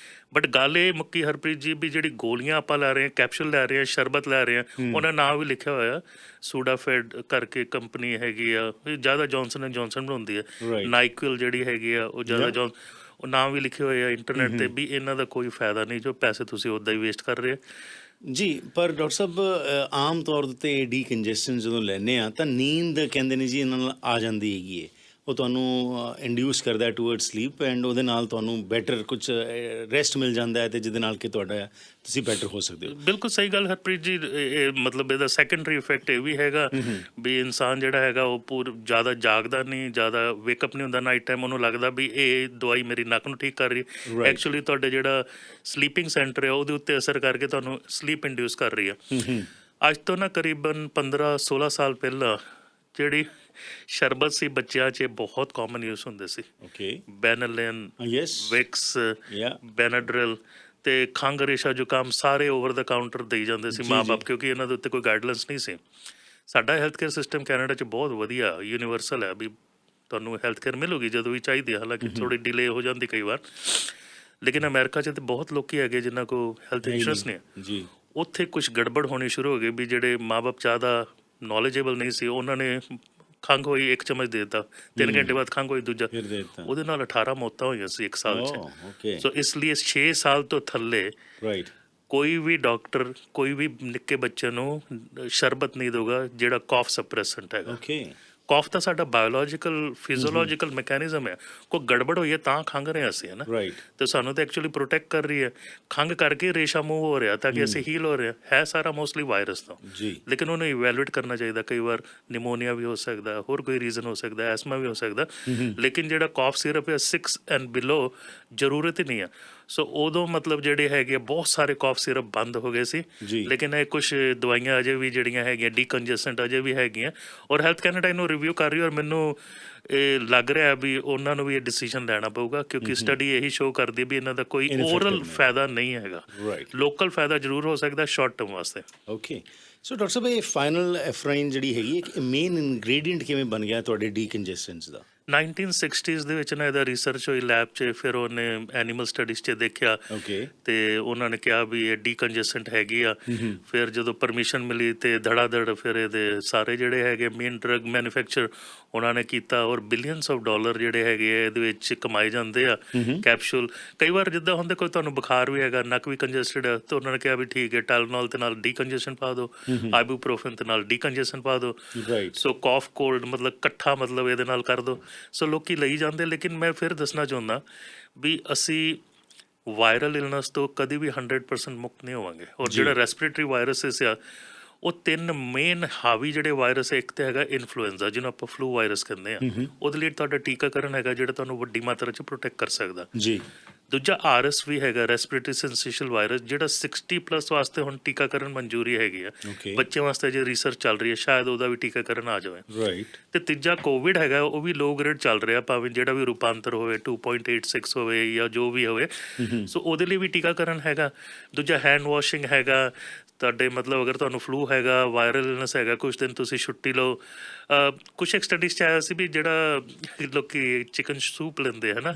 ਬਟ ਗੱਲ ਇਹ ਮੁੱਕੀ ਹਰਪ੍ਰੀਤ ਜੀ ਵੀ ਜਿਹੜੀ ਗੋਲੀਆਂ ਆਪਾਂ ਲੈ ਰਹੇ ਹਾਂ, ਕੈਪਸੂਲ ਲੈ ਰਹੇ ਹਾਂ, ਸ਼ਰਬਤ ਲੈ ਰਹੇ ਹਾਂ, ਉਹਨਾਂ ਨਾਂ ਵੀ ਲਿਖਿਆ ਹੋਇਆ ਸੂਡਾਫੈਡ ਕਰਕੇ ਕੰਪਨੀ ਹੈਗੀ ਆ, ਜ਼ਿਆਦਾ ਜੌਨਸਨ ਐਂਡ ਜੌਨਸਨ ਬਣਾਉਂਦੀ ਹੈ। ਨਾਈਕੁਇਲ ਜਿਹੜੀ ਹੈਗੀ ਆ ਉਹ ਜ਼ਿਆਦਾ ਉਹ ਨਾਮ ਵੀ ਲਿਖੇ ਹੋਏ ਆ ਇੰਟਰਨੈਟ 'ਤੇ ਵੀ ਇਹਨਾਂ ਦਾ ਕੋਈ ਫਾਇਦਾ ਨਹੀਂ, ਜੋ ਪੈਸੇ ਤੁਸੀਂ ਉੱਦਾਂ ਹੀ ਵੇਸਟ ਕਰ ਰਹੇ ਹੋ। ਜੀ। ਪਰ ਡਾਕਟਰ ਸਾਹਿਬ ਆਮ ਤੌਰ 'ਤੇ ਡੀਕੰਜੈਸਟਨ ਜਦੋਂ ਲੈਂਦੇ ਹਾਂ ਤਾਂ ਨੀਂਦ ਕਹਿੰਦੇ ਨੇ ਜੀ ਇਹਨਾਂ ਨਾਲ ਆ ਜਾਂਦੀ ਹੈਗੀ ਹੈ, ਉਹ ਤੁਹਾਨੂੰ ਇੰਡਿਊਸ ਕਰਦਾ ਟੂਵਰਡ ਸਲੀਪ ਐਂਡ ਉਹਦੇ ਨਾਲ ਤੁਹਾਨੂੰ ਬੈਟਰ ਕੁਝ ਰੈਸਟ ਮਿਲ ਜਾਂਦਾ ਹੈ, ਅਤੇ ਜਿਹਦੇ ਨਾਲ ਕਿ ਤੁਹਾਡਾ ਤੁਸੀਂ ਬੈਟਰ ਹੋ ਸਕਦੇ ਹੋ। ਬਿਲਕੁਲ ਸਹੀ ਗੱਲ ਹਰਪ੍ਰੀਤ ਜੀ। ਇਹ ਮਤਲਬ ਇਹਦਾ ਸੈਕੰਡਰੀ ਇਫੈਕਟ ਇਹ ਵੀ ਹੈਗਾ ਵੀ ਇਨਸਾਨ ਜਿਹੜਾ ਹੈਗਾ ਉਹ ਜ਼ਿਆਦਾ ਜਾਗਦਾ ਨਹੀਂ, ਜ਼ਿਆਦਾ ਵੇਕਅਪ ਨਹੀਂ ਹੁੰਦਾ ਨਾਈਟ ਟਾਈਮ, ਉਹਨੂੰ ਲੱਗਦਾ ਵੀ ਇਹ ਦਵਾਈ ਮੇਰੀ ਨੱਕ ਨੂੰ ਠੀਕ ਕਰ ਰਹੀ ਹੈ। ਐਕਚੁਅਲੀ ਤੁਹਾਡੇ ਜਿਹੜਾ ਸਲੀਪਿੰਗ ਸੈਂਟਰ ਹੈ ਉਹਦੇ ਉੱਤੇ ਅਸਰ ਕਰਕੇ ਤੁਹਾਨੂੰ ਸਲੀਪ ਇੰਡਿਊਸ ਕਰ ਰਹੀ ਹੈ। ਅੱਜ ਤੋਂ ਨਾ ਕਰੀਬਨ 15-16 ਸਾਲ ਪਹਿਲਾਂ ਜਿਹੜੀ ਸ਼ਰਬਤ ਸੀ ਬੱਚਿਆਂ 'ਚ ਬਹੁਤ ਕਾਮਨ ਯੂਜ਼ ਹੁੰਦੇ ਸੀ। ਬੈਨਲਿਨ, ਵਿਕਸ, ਬੈਨਾਡਰਿਲ ਤੇ ਖੰਘ, ਰੇਸ਼ਾ ਜ਼ੁਕਾਮ ਸਾਰੇ ਓਵਰ ਦਾ ਕਾਊਂਟਰ ਦੇਈ ਜਾਂਦੇ ਸੀ ਮਾਂ-ਬਾਪ, ਕਿਉਂਕਿ ਇਹਨਾਂ ਦੇ ਉੱਤੇ ਕੋਈ ਗਾਈਡਲਾਈਨਸ ਨਹੀਂ ਸੀ। ਸਾਡਾ ਹੈਲਥ ਕੇਅਰ ਸਿਸਟਮ ਕੈਨੇਡਾ 'ਚ ਬਹੁਤ ਵਧੀਆ ਯੂਨੀਵਰਸਲ ਹੈ ਵੀ ਤੁਹਾਨੂੰ ਹੈਲਥ ਕੇਅਰ ਮਿਲੂਗੀ ਜਦੋਂ ਵੀ ਚਾਹੀਦੀ ਹੈ, ਹਾਲਾਂਕਿ ਥੋੜ੍ਹੀ ਡਿਲੇ ਹੋ ਜਾਂਦੀ ਕਈ ਵਾਰ। ਲੇਕਿਨ ਅਮਰੀਕਾ 'ਚ ਤਾਂ ਬਹੁਤ ਲੋਕ ਹੈਗੇ ਜਿਨ੍ਹਾਂ ਕੋਲ ਹੈਲਥ ਇੰਸ਼ੋਰੈਂਸ ਨਹੀਂ ਹੈ। ਉੱਥੇ ਕੁਛ ਗੜਬੜ ਹੋਣੀ ਸ਼ੁਰੂ ਹੋ ਗਈ ਵੀ ਜਿਹੜੇ ਮਾਂ-ਬਾਪ ਜ਼ਿਆਦਾ ਨੌਲੇਜੇਬਲ ਨਹੀਂ ਸੀ, ਉਹਨਾਂ ਨੇ ਖੰਘ ਹੋਈ 1 ਚਮਚ ਦੇ ਦਿੱਤਾ, 3 ਘੰਟੇ ਬਾਅਦ ਖੰਘ ਹੋਈ ਦੂਜਾ, ਉਹਦੇ ਨਾਲ 18 ਮੌਤਾਂ ਹੋਈਆਂ ਸੀ 1 ਸਾਲ 'ਚ। ਸੋ ਇਸ ਲਈ 6 ਸਾਲ ਤੋਂ ਥੱਲੇ ਕੋਈ ਵੀ ਡਾਕਟਰ ਕੋਈ ਵੀ ਨਿੱਕੇ ਬੱਚੇ ਨੂੰ ਸ਼ਰਬਤ ਨਹੀਂ ਦੇਊਗਾ ਜਿਹੜਾ ਕਾਫ ਸਪਰੈਸੈਂਟ ਹੈਗਾ। ਕਾਫ ਤਾਂ ਸਾਡਾ ਬਾਇਓਲੋਜੀਕਲ ਫਿਜ਼ੀਓਲੋਜੀਕਲ ਮੈਕੈਨਿਜ਼ਮ ਹੈ, ਕੋਈ ਗੜਬੜ ਹੋਈ ਹੈ ਤਾਂ ਖੰਘ ਰਹੇ ਅਸੀਂ, ਹੈ ਨਾ, ਤੇ ਸਾਨੂੰ ਤਾਂ ਐਕਚੁਅਲੀ ਪ੍ਰੋਟੈਕਟ ਕਰ ਰਹੀ ਹੈ। ਖੰਘ ਕਰਕੇ ਰੇਸ਼ਾ ਮੂਵ ਹੋ ਰਿਹਾ ਤਾਂ ਕਿ ਅਸੀਂ ਹੀਲ ਹੋ ਰਹੇ ਹੈ ਸਾਰਾ ਮੋਸਟਲੀ ਵਾਇਰਸ ਤੋਂ। ਲੇਕਿਨ ਉਹਨੂੰ ਇਵੈਲੂਏਟ ਕਰਨਾ ਚਾਹੀਦਾ, ਕਈ ਵਾਰ ਨਿਮੋਨੀਆ ਵੀ ਹੋ ਸਕਦਾ, ਹੋਰ ਕੋਈ ਰੀਜ਼ਨ ਹੋ ਸਕਦਾ, ਐਸਮਾ ਵੀ ਹੋ ਸਕਦਾ। ਲੇਕਿਨ ਜਿਹੜਾ ਕਾਫ ਸਿਰਪ ਹੈ 6 ਐਂਡ ਬਿਲੋ ਜ਼ਰੂਰਤ ਹੀ ਨਹੀਂ ਹੈ। ਸੋ ਉਦੋਂ ਮਤਲਬ ਜਿਹੜੇ ਹੈਗੇ ਆ, ਬਹੁਤ ਸਾਰੇ ਕਾਫ ਸਿਰਪ ਬੰਦ ਹੋ ਗਏ ਸੀ, ਜੀ। ਲੇਕਿਨ ਇਹ ਕੁਝ ਦਵਾਈਆਂ ਅਜੇ ਵੀ ਜਿਹੜੀਆਂ ਹੈਗੀਆਂ ਡੀਕੰਜੈਸਟੈਂਟ ਅਜੇ ਵੀ ਹੈਗੀਆਂ, ਔਰ ਹੈਲਥ ਕੈਨੇਡਾ ਇਹਨੂੰ ਰਿਵਿਊ ਕਰ ਰਹੀ, ਔਰ ਮੈਨੂੰ ਇਹ ਲੱਗ ਰਿਹਾ ਵੀ ਉਹਨਾਂ ਨੂੰ ਵੀ ਇਹ ਡਿਸੀਜਨ ਲੈਣਾ ਪਊਗਾ, ਕਿਉਂਕਿ ਸਟੱਡੀ ਇਹੀ ਸ਼ੋਅ ਕਰਦੀ ਵੀ ਇਹਨਾਂ ਦਾ ਕੋਈ ਓਰਲ ਫਾਇਦਾ ਨਹੀਂ ਹੈਗਾ। ਰਾਈਟ। ਲੋਕਲ ਫਾਇਦਾ ਜ਼ਰੂਰ ਹੋ ਸਕਦਾ ਸ਼ਾਰਟ ਟਰਮ ਵਾਸਤੇ। ਓਕੇ, ਸੋ ਡਾਕਟਰ ਸਾਹਿਬ, ਇਹ ਫਾਈਨਲ ਐਫਰਾਈਨ ਜਿਹੜੀ ਹੈਗੀ ਇੱਕ ਮੇਨ ਇਨਗਰੀਡੀਐਂਟ ਕਿਵੇਂ ਬਣ ਗਿਆ ਤੁਹਾਡੇ ਡੀਕੰਜੈਸਟੈਂਟਸ ਦਾ? 1960s ਦੇ ਵਿੱਚ ਨਾ ਇਹਦਾ ਰਿਸਰਚ ਹੋਈ ਲੈਬ 'ਚ, ਫਿਰ ਉਹਨੇ ਐਨੀਮਲ ਸਟੱਡੀਜ਼ 'ਚ ਦੇਖਿਆ ਓਕੇ। ਤੇ ਉਹਨਾਂ ਨੇ ਕਿਹਾ ਵੀ ਇਹ ਡੀਕੰਜੈਸਟੈਂਟ ਹੈਗੀ ਆ। ਫਿਰ ਜਦੋਂ ਪਰਮਿਸ਼ਨ ਮਿਲੀ ਤੇ ਧੜਾਧੜ ਫਿਰ ਇਹਦੇ ਸਾਰੇ ਜਿਹੜੇ ਹੈਗੇ ਮੇਨ ਡਰਗ ਮੈਨੂਫੈਕਚਰ ਉਹਨਾਂ ਨੇ ਕੀਤਾ, ਔਰ ਬਿਲੀਅਨਸ ਆਫ ਡਾਲਰ ਜਿਹੜੇ ਹੈਗੇ ਆ ਇਹਦੇ ਵਿੱਚ ਕਮਾਏ ਜਾਂਦੇ ਆ। ਕੈਪਸੂਲ ਕਈ ਵਾਰ ਜਿੱਦਾਂ ਹੁੰਦੇ, ਕੋਈ ਤੁਹਾਨੂੰ ਬੁਖਾਰ ਵੀ ਹੈਗਾ, ਨੱਕ ਵੀ ਕੰਜਸਟਡ ਆ, ਤਾਂ ਉਹਨਾਂ ਨੇ ਕਿਹਾ ਵੀ ਠੀਕ ਹੈ, ਟਾਈਲਨੋਲ ਤੇ ਨਾਲ ਡੀਕੰਜੈਸ਼ਨ ਪਾ ਦਿਓ, ਆਈਬੂਪ੍ਰੋਫਨ ਤੇ ਨਾਲ ਡੀਕੰਜੈਸ਼ਨ ਪਾ ਦਿਓ। ਰਾਈਟ। ਸੋ ਕਾਫ ਕੋਲਡ ਮਤਲਬ ਇਕੱਠਾ ਮਤਲਬ ਇਹਦੇ ਨਾਲ ਕਰ ਦਿਓ। ਸੋ ਲੋਕੀ ਲਈ ਜਾਂਦੇ, ਲੇਕਿਨ ਮੈਂ ਫਿਰ ਦੱਸਣਾ ਚਾਹੁੰਦਾ ਵੀ ਅਸੀਂ ਵਾਇਰਲ ਇਲਨੈਸ ਤੋਂ ਕਦੀ ਵੀ 100% ਮੁਕਤ ਨਹੀਂ ਹੋਵਾਂਗੇ। ਔਰ ਜਿਹੜਾ ਰੈਸਪੀਰੇਟਰੀ ਵਾਇਰਸਿਸ ਆ, ਉਹ 3 ਮੇਨ ਹਾਵੀ ਜਿਹੜੇ ਵਾਇਰਸ ਹੈ, ਇੱਕ ਤਾਂ ਹੈਗਾ ਇਨਫਲੂਐਂਜ਼ਾ ਜਿਹਨੂੰ ਆਪਾਂ ਫਲੂ ਵਾਇਰਸ ਕਹਿੰਦੇ ਆ, ਉਹਦੇ ਲਈ ਤੁਹਾਡਾ ਟੀਕਾਕਰਨ ਹੈਗਾ ਜਿਹੜਾ ਤੁਹਾਨੂੰ ਵੱਡੀ ਮਾਤਰਾ 'ਚ ਪ੍ਰੋਟੈਕਟ ਕਰ ਸਕਦਾ ਜੀ। ਦੂਜਾ RSV ਹੈਗਾ, ਰੈਸਪੀਰੇਟਰੀ ਸਿੰਸੀਸ਼ਲ ਵਾਇਰਸ, ਜਿਹੜਾ 60+ ਵਾਸਤੇ ਹੁਣ ਟੀਕਾਕਰਨ ਮਨਜ਼ੂਰੀ ਹੈਗੀ ਆ। ਬੱਚਿਆਂ ਵਾਸਤੇ ਜੇ ਰਿਸਰਚ ਚੱਲ ਰਹੀ ਹੈ, ਸ਼ਾਇਦ ਉਹਦਾ ਵੀ ਟੀਕਾਕਰਨ ਆ ਜਾਵੇ। ਰਾਈਟ। ਤੇ ਤੀਜਾ ਕੋਵਿਡ ਹੈਗਾ, ਉਹ ਵੀ ਲੋ ਗ੍ਰੇਡ ਚੱਲ ਰਿਹਾ, ਭਾਵੇਂ ਜਿਹੜਾ ਵੀ ਰੂਪਾਂਤਰ ਹੋਵੇ 2.86 ਹੋਵੇ ਜਾਂ ਜੋ ਵੀ ਹੋਵੇ, ਸੋ ਉਹਦੇ ਲਈ ਵੀ ਟੀਕਾਕਰਨ ਹੈਗਾ। ਦੂਜਾ ਹੈਂਡ ਵਾਸ਼ਿੰਗ ਹੈਗਾ ਤੁਹਾਡੇ, ਮਤਲਬ ਅਗਰ ਤੁਹਾਨੂੰ ਫਲੂ ਹੈਗਾ, ਵਾਇਰਲ ਇਲਨੈਸ ਹੈਗਾ, ਕੁਛ ਦਿਨ ਤੁਸੀਂ ਛੁੱਟੀ ਲਓ। ਕੁਛ ਇੱਕ ਸਟੱਡੀਜ਼ 'ਚ ਆਇਆ ਸੀ ਵੀ ਜਿਹੜਾ ਲੋਕੀ ਚਿਕਨ ਸੂਪ ਲੈਂਦੇ ਹੈ ਨਾ,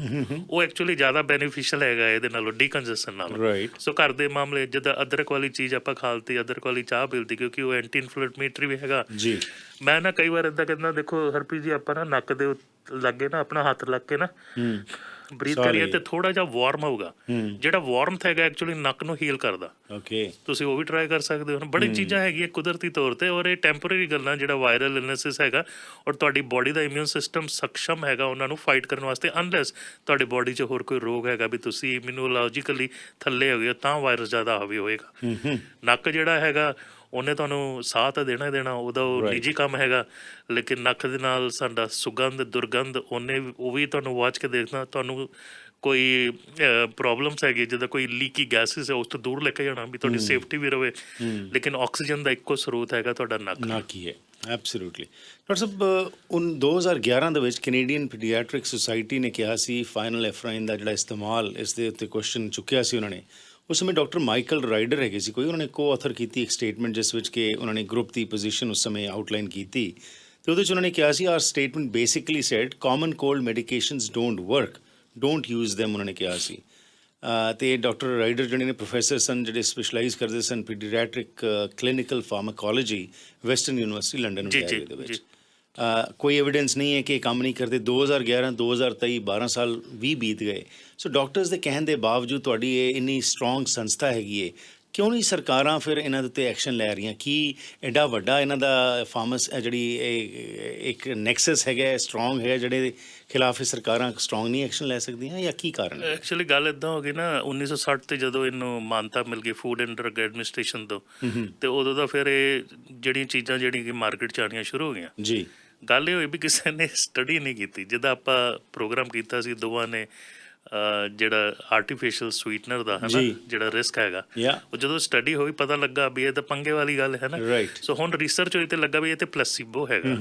ਉਹ ਐਕਚੁਅਲੀ ਜ਼ਿਆਦਾ ਬੈਨੀਫਿਸ਼ੀਅਲ ਹੈਗਾ ਇਹਦੇ ਨਾਲੋਂ, ਡੀਕੰਜੈਸ਼ਨ ਨਾਲੋਂ। ਰਾਈਟ। ਸੋ ਘਰ ਦੇ ਮਾਮਲੇ ਜਿੱਦਾਂ ਅਦਰਕ ਵਾਲੀ ਚੀਜ਼ ਆਪਾਂ ਖਾਲਤੀ, ਅਦਰਕ ਵਾਲੀ ਚਾਹ ਪੀਲਦੀ, ਕਿਉਂਕਿ ਉਹ ਐਂਟੀ ਇਨਫਲੇਮੇਟਰੀ ਵੀ ਹੈਗਾ। ਜੀ। ਮੈਂ ਨਾ ਕਈ ਵਾਰ ਇੱਦਾਂ ਕਹਿੰਦਾ, ਦੇਖੋ ਹਰਪ੍ਰੀਤ ਜੀ, ਆਪਾਂ ਨਾ ਨੱਕ ਦੇ ਲਾਗੇ ਨਾ ਆਪਣਾ ਹੱਥ ਲੱਗ ਕੇ ਨਾ ਬਰੀਥ ਕਰੀਏ ਤੇ ਥੋੜਾ ਜਿਹਾ ਵਾਰਮ ਹੋਊਗਾ। ਜਿਹੜਾ ਵਾਰਮਥ ਹੈਗਾ ਐਕਚੁਅਲੀ ਨੱਕ ਨੂੰ ਹੀਲ ਕਰਦਾ। ਓਕੇ। ਤੁਸੀਂ ਉਹ ਵੀ ਟਰਾਈ ਕਰ ਸਕਦੇ ਹੋ। ਬੜੀ ਚੀਜ਼ਾਂ ਹੈਗੀਆਂ ਕੁਦਰਤੀ ਤੌਰ ਤੇ, ਔਰ ਇਹ ਟੈਂਪਰੇਰੀ ਗੱਲਾਂ, ਜਿਹੜਾ ਵਾਇਰਲ ਇਲਨੈਸਿਸ ਹੈਗਾ, ਔਰ ਤੁਹਾਡੀ ਬੋਡੀ ਦਾ ਇਮਿਊਨ ਸਿਸਟਮ ਸક્ષਮ ਹੈਗਾ ਉਹਨਾਂ ਨੂੰ ਫਾਈਟ ਕਰਨ ਵਾਸਤੇ, ਅਨਲੈਸ ਤੁਹਾਡੀ ਬੋਡੀ 'ਚ ਹੋਰ ਕੋਈ ਰੋਗ ਹੈਗਾ ਵੀ ਤੁਸੀਂ ਇਮਿਊਨੋਲੋਜੀਕਲੀ ਥੱਲੇ ਹੋ ਗਏ, ਤਾਂ ਵਾਇਰਸ ਜ਼ਿਆਦਾ ਹਾਵੀ ਹੋਏਗਾ। ਨੱਕ ਜਿਹੜਾ ਹੈਗਾ ਉਹਨੇ ਤੁਹਾਨੂੰ ਸਾਹ ਤਾਂ ਦੇਣਾ ਹੀ ਦੇਣਾ, ਉਹਦਾ ਉਹ ਨਿੱਜੀ ਕੰਮ ਹੈਗਾ, ਲੇਕਿਨ ਨੱਕ ਦੇ ਨਾਲ ਸਾਡਾ ਸੁਗੰਧ ਦੁਰਗੰਧ ਉਹਨੇ ਉਹ ਵੀ ਤੁਹਾਨੂੰ ਵਾਚ ਕੇ ਦੇਖਣਾ। ਤੁਹਾਨੂੰ ਕੋਈ ਪ੍ਰੋਬਲਮਸ ਹੈਗੀ, ਜਿੱਦਾਂ ਕੋਈ ਲੀਕੀ ਗੈਸਿਸ ਹੈ, ਉਸ ਤੋਂ ਦੂਰ ਲੈ ਕੇ ਜਾਣਾ ਵੀ ਤੁਹਾਡੀ ਸੇਫਟੀ ਵੀ ਰਵੇ, ਲੇਕਿਨ ਆਕਸੀਜਨ ਦਾ ਇੱਕੋ ਸਰੋਤ ਹੈਗਾ ਤੁਹਾਡਾ ਨੱਕ ਹੀ ਹੈ। ਐਬਸੋਲੂਟਲੀ। ਡਾਕਟਰ ਸਾਹਿਬ, 2011 ਦੇ ਵਿੱਚ ਕੈਨੇਡੀਅਨ ਪੀਡੀਆਟ੍ਰਿਕ ਸੁਸਾਇਟੀ ਨੇ ਕਿਹਾ ਸੀ ਫਾਈਨਲ ਐਫਰਾਈਨ ਦਾ ਜਿਹੜਾ ਇਸਤੇਮਾਲ, ਇਸ ਦੇ ਉੱਤੇ ਕੁਐਸਚਨ ਚੁੱਕਿਆ ਸੀ ਉਹਨਾਂ ਨੇ। ਉਸ ਸਮੇਂ ਡਾਕਟਰ ਮਾਈਕਲ ਰਾਈਡਰ ਹੈਗੇ ਸੀ ਕੋਈ, ਉਹਨਾਂ ਨੇ ਕੋ-ਆਥਰ ਕੀਤੀ ਇੱਕ ਸਟੇਟਮੈਂਟ, ਜਿਸ ਵਿੱਚ ਕਿ ਉਹਨਾਂ ਨੇ ਗਰੁੱਪ ਦੀ ਪੋਜੀਸ਼ਨ ਉਸ ਸਮੇਂ ਆਊਟਲਾਈਨ ਕੀਤੀ, ਅਤੇ ਉਹਦੇ 'ਚ ਉਹਨਾਂ ਨੇ ਕਿਹਾ ਸੀ our statement basically said common cold medications don't work, don't use them, ਉਹਨਾਂ ਨੇ ਕਿਹਾ ਸੀ। ਅਤੇ ਡਾਕਟਰ ਰਾਈਡਰ ਜਿਹੜੇ ਨੇ ਪ੍ਰੋਫੈਸਰ ਸਨ, ਜਿਹੜੇ ਸਪੈਸ਼ਲਾਈਜ਼ ਕਰਦੇ ਸਨ pediatric clinical pharmacology, western university London ਦੇ ਵਿੱਚ। ਕੋਈ ਐਵੀਡੈਂਸ ਨਹੀਂ ਹੈ ਕਿ ਇਹ ਕੰਮ ਨਹੀਂ ਕਰਦੇ। 2011 2023 12 ਸਾਲ ਵੀ ਬੀਤ ਗਏ। ਸੋ ਡਾਕਟਰਸ ਦੇ ਕਹਿਣ ਦੇ ਬਾਵਜੂਦ ਤੁਹਾਡੀ ਇਹ ਇੰਨੀ ਸਟਰੋਂਗ ਸੰਸਥਾ ਹੈਗੀ ਹੈ, ਕਿਉਂ ਨਹੀਂ ਸਰਕਾਰਾਂ ਫਿਰ ਇਹਨਾਂ ਦੇ ਉੱਤੇ ਐਕਸ਼ਨ ਲੈ ਰਹੀਆਂ? ਕੀ ਐਡਾ ਵੱਡਾ ਇਹਨਾਂ ਦਾ ਫਾਰਮਸ ਜਿਹੜੀ ਇਹ ਇੱਕ ਨੈਕਸਸ ਹੈਗਾ, ਸਟਰੋਂਗ ਹੈ, ਜਿਹੜੇ ਖਿਲਾਫ ਇਹ ਸਰਕਾਰਾਂ ਸਟਰੋਂਗ ਨਹੀਂ ਐਕਸ਼ਨ ਲੈ ਸਕਦੀਆਂ, ਜਾਂ ਕੀ ਕਾਰਨ ਹੈ? ਐਕਚੁਅਲੀ ਗੱਲ ਇੱਦਾਂ ਹੋ ਗਈ ਨਾ, 1960 ਤੇ ਜਦੋਂ ਇਹਨੂੰ ਮਾਨਤਾ ਮਿਲ ਗਈ ਫੂਡ ਐਂਡ ਡਰੱਗ ਐਡਮਿਨਿਸਟ੍ਰੇਸ਼ਨ ਤੋਂ, ਤੇ ਉਦੋਂ ਦਾ ਫਿਰ ਇਹ ਜਿਹੜੀਆਂ ਚੀਜ਼ਾਂ ਜਿਹੜੀਆਂ ਕਿ ਮਾਰਕੀਟ 'ਚ ਆਉਣੀਆਂ ਸ਼ੁਰੂ ਹੋ ਗਈਆਂ। ਜੀ। ਗੱਲ ਇਹ ਹੋਈ ਵੀ ਕਿਸੇ ਨੇ ਸਟੱਡੀ ਨਹੀਂ ਕੀਤੀ। ਜਿੱਦਾਂ ਆਪਾਂ ਪ੍ਰੋਗਰਾਮ ਕੀਤਾ ਸੀ ਦੋਵਾਂ ਨੇ, ਜਿਹੜਾ ਆਰਟੀਫਿਸ਼ੀਅਲ ਸਵੀਟਨਰ ਦਾ ਹੈ ਨਾ, ਜਿਹੜਾ ਰਿਸਕ ਹੈਗਾ, ਉਹ ਜਦੋਂ ਸਟੱਡੀ ਹੋਈ ਪਤਾ ਲੱਗਾ ਵੀ ਇਹ ਤਾਂ ਪੰਗੇ ਵਾਲੀ ਗੱਲ ਹੈ ਨਾ। ਸੋ ਹੁਣ ਰਿਸਰਚ ਹੋਈ ਤੇ ਲੱਗਾ ਵੀ ਇਹ ਤੇ ਪਲੈਸੀਬੋ ਹੈਗਾ।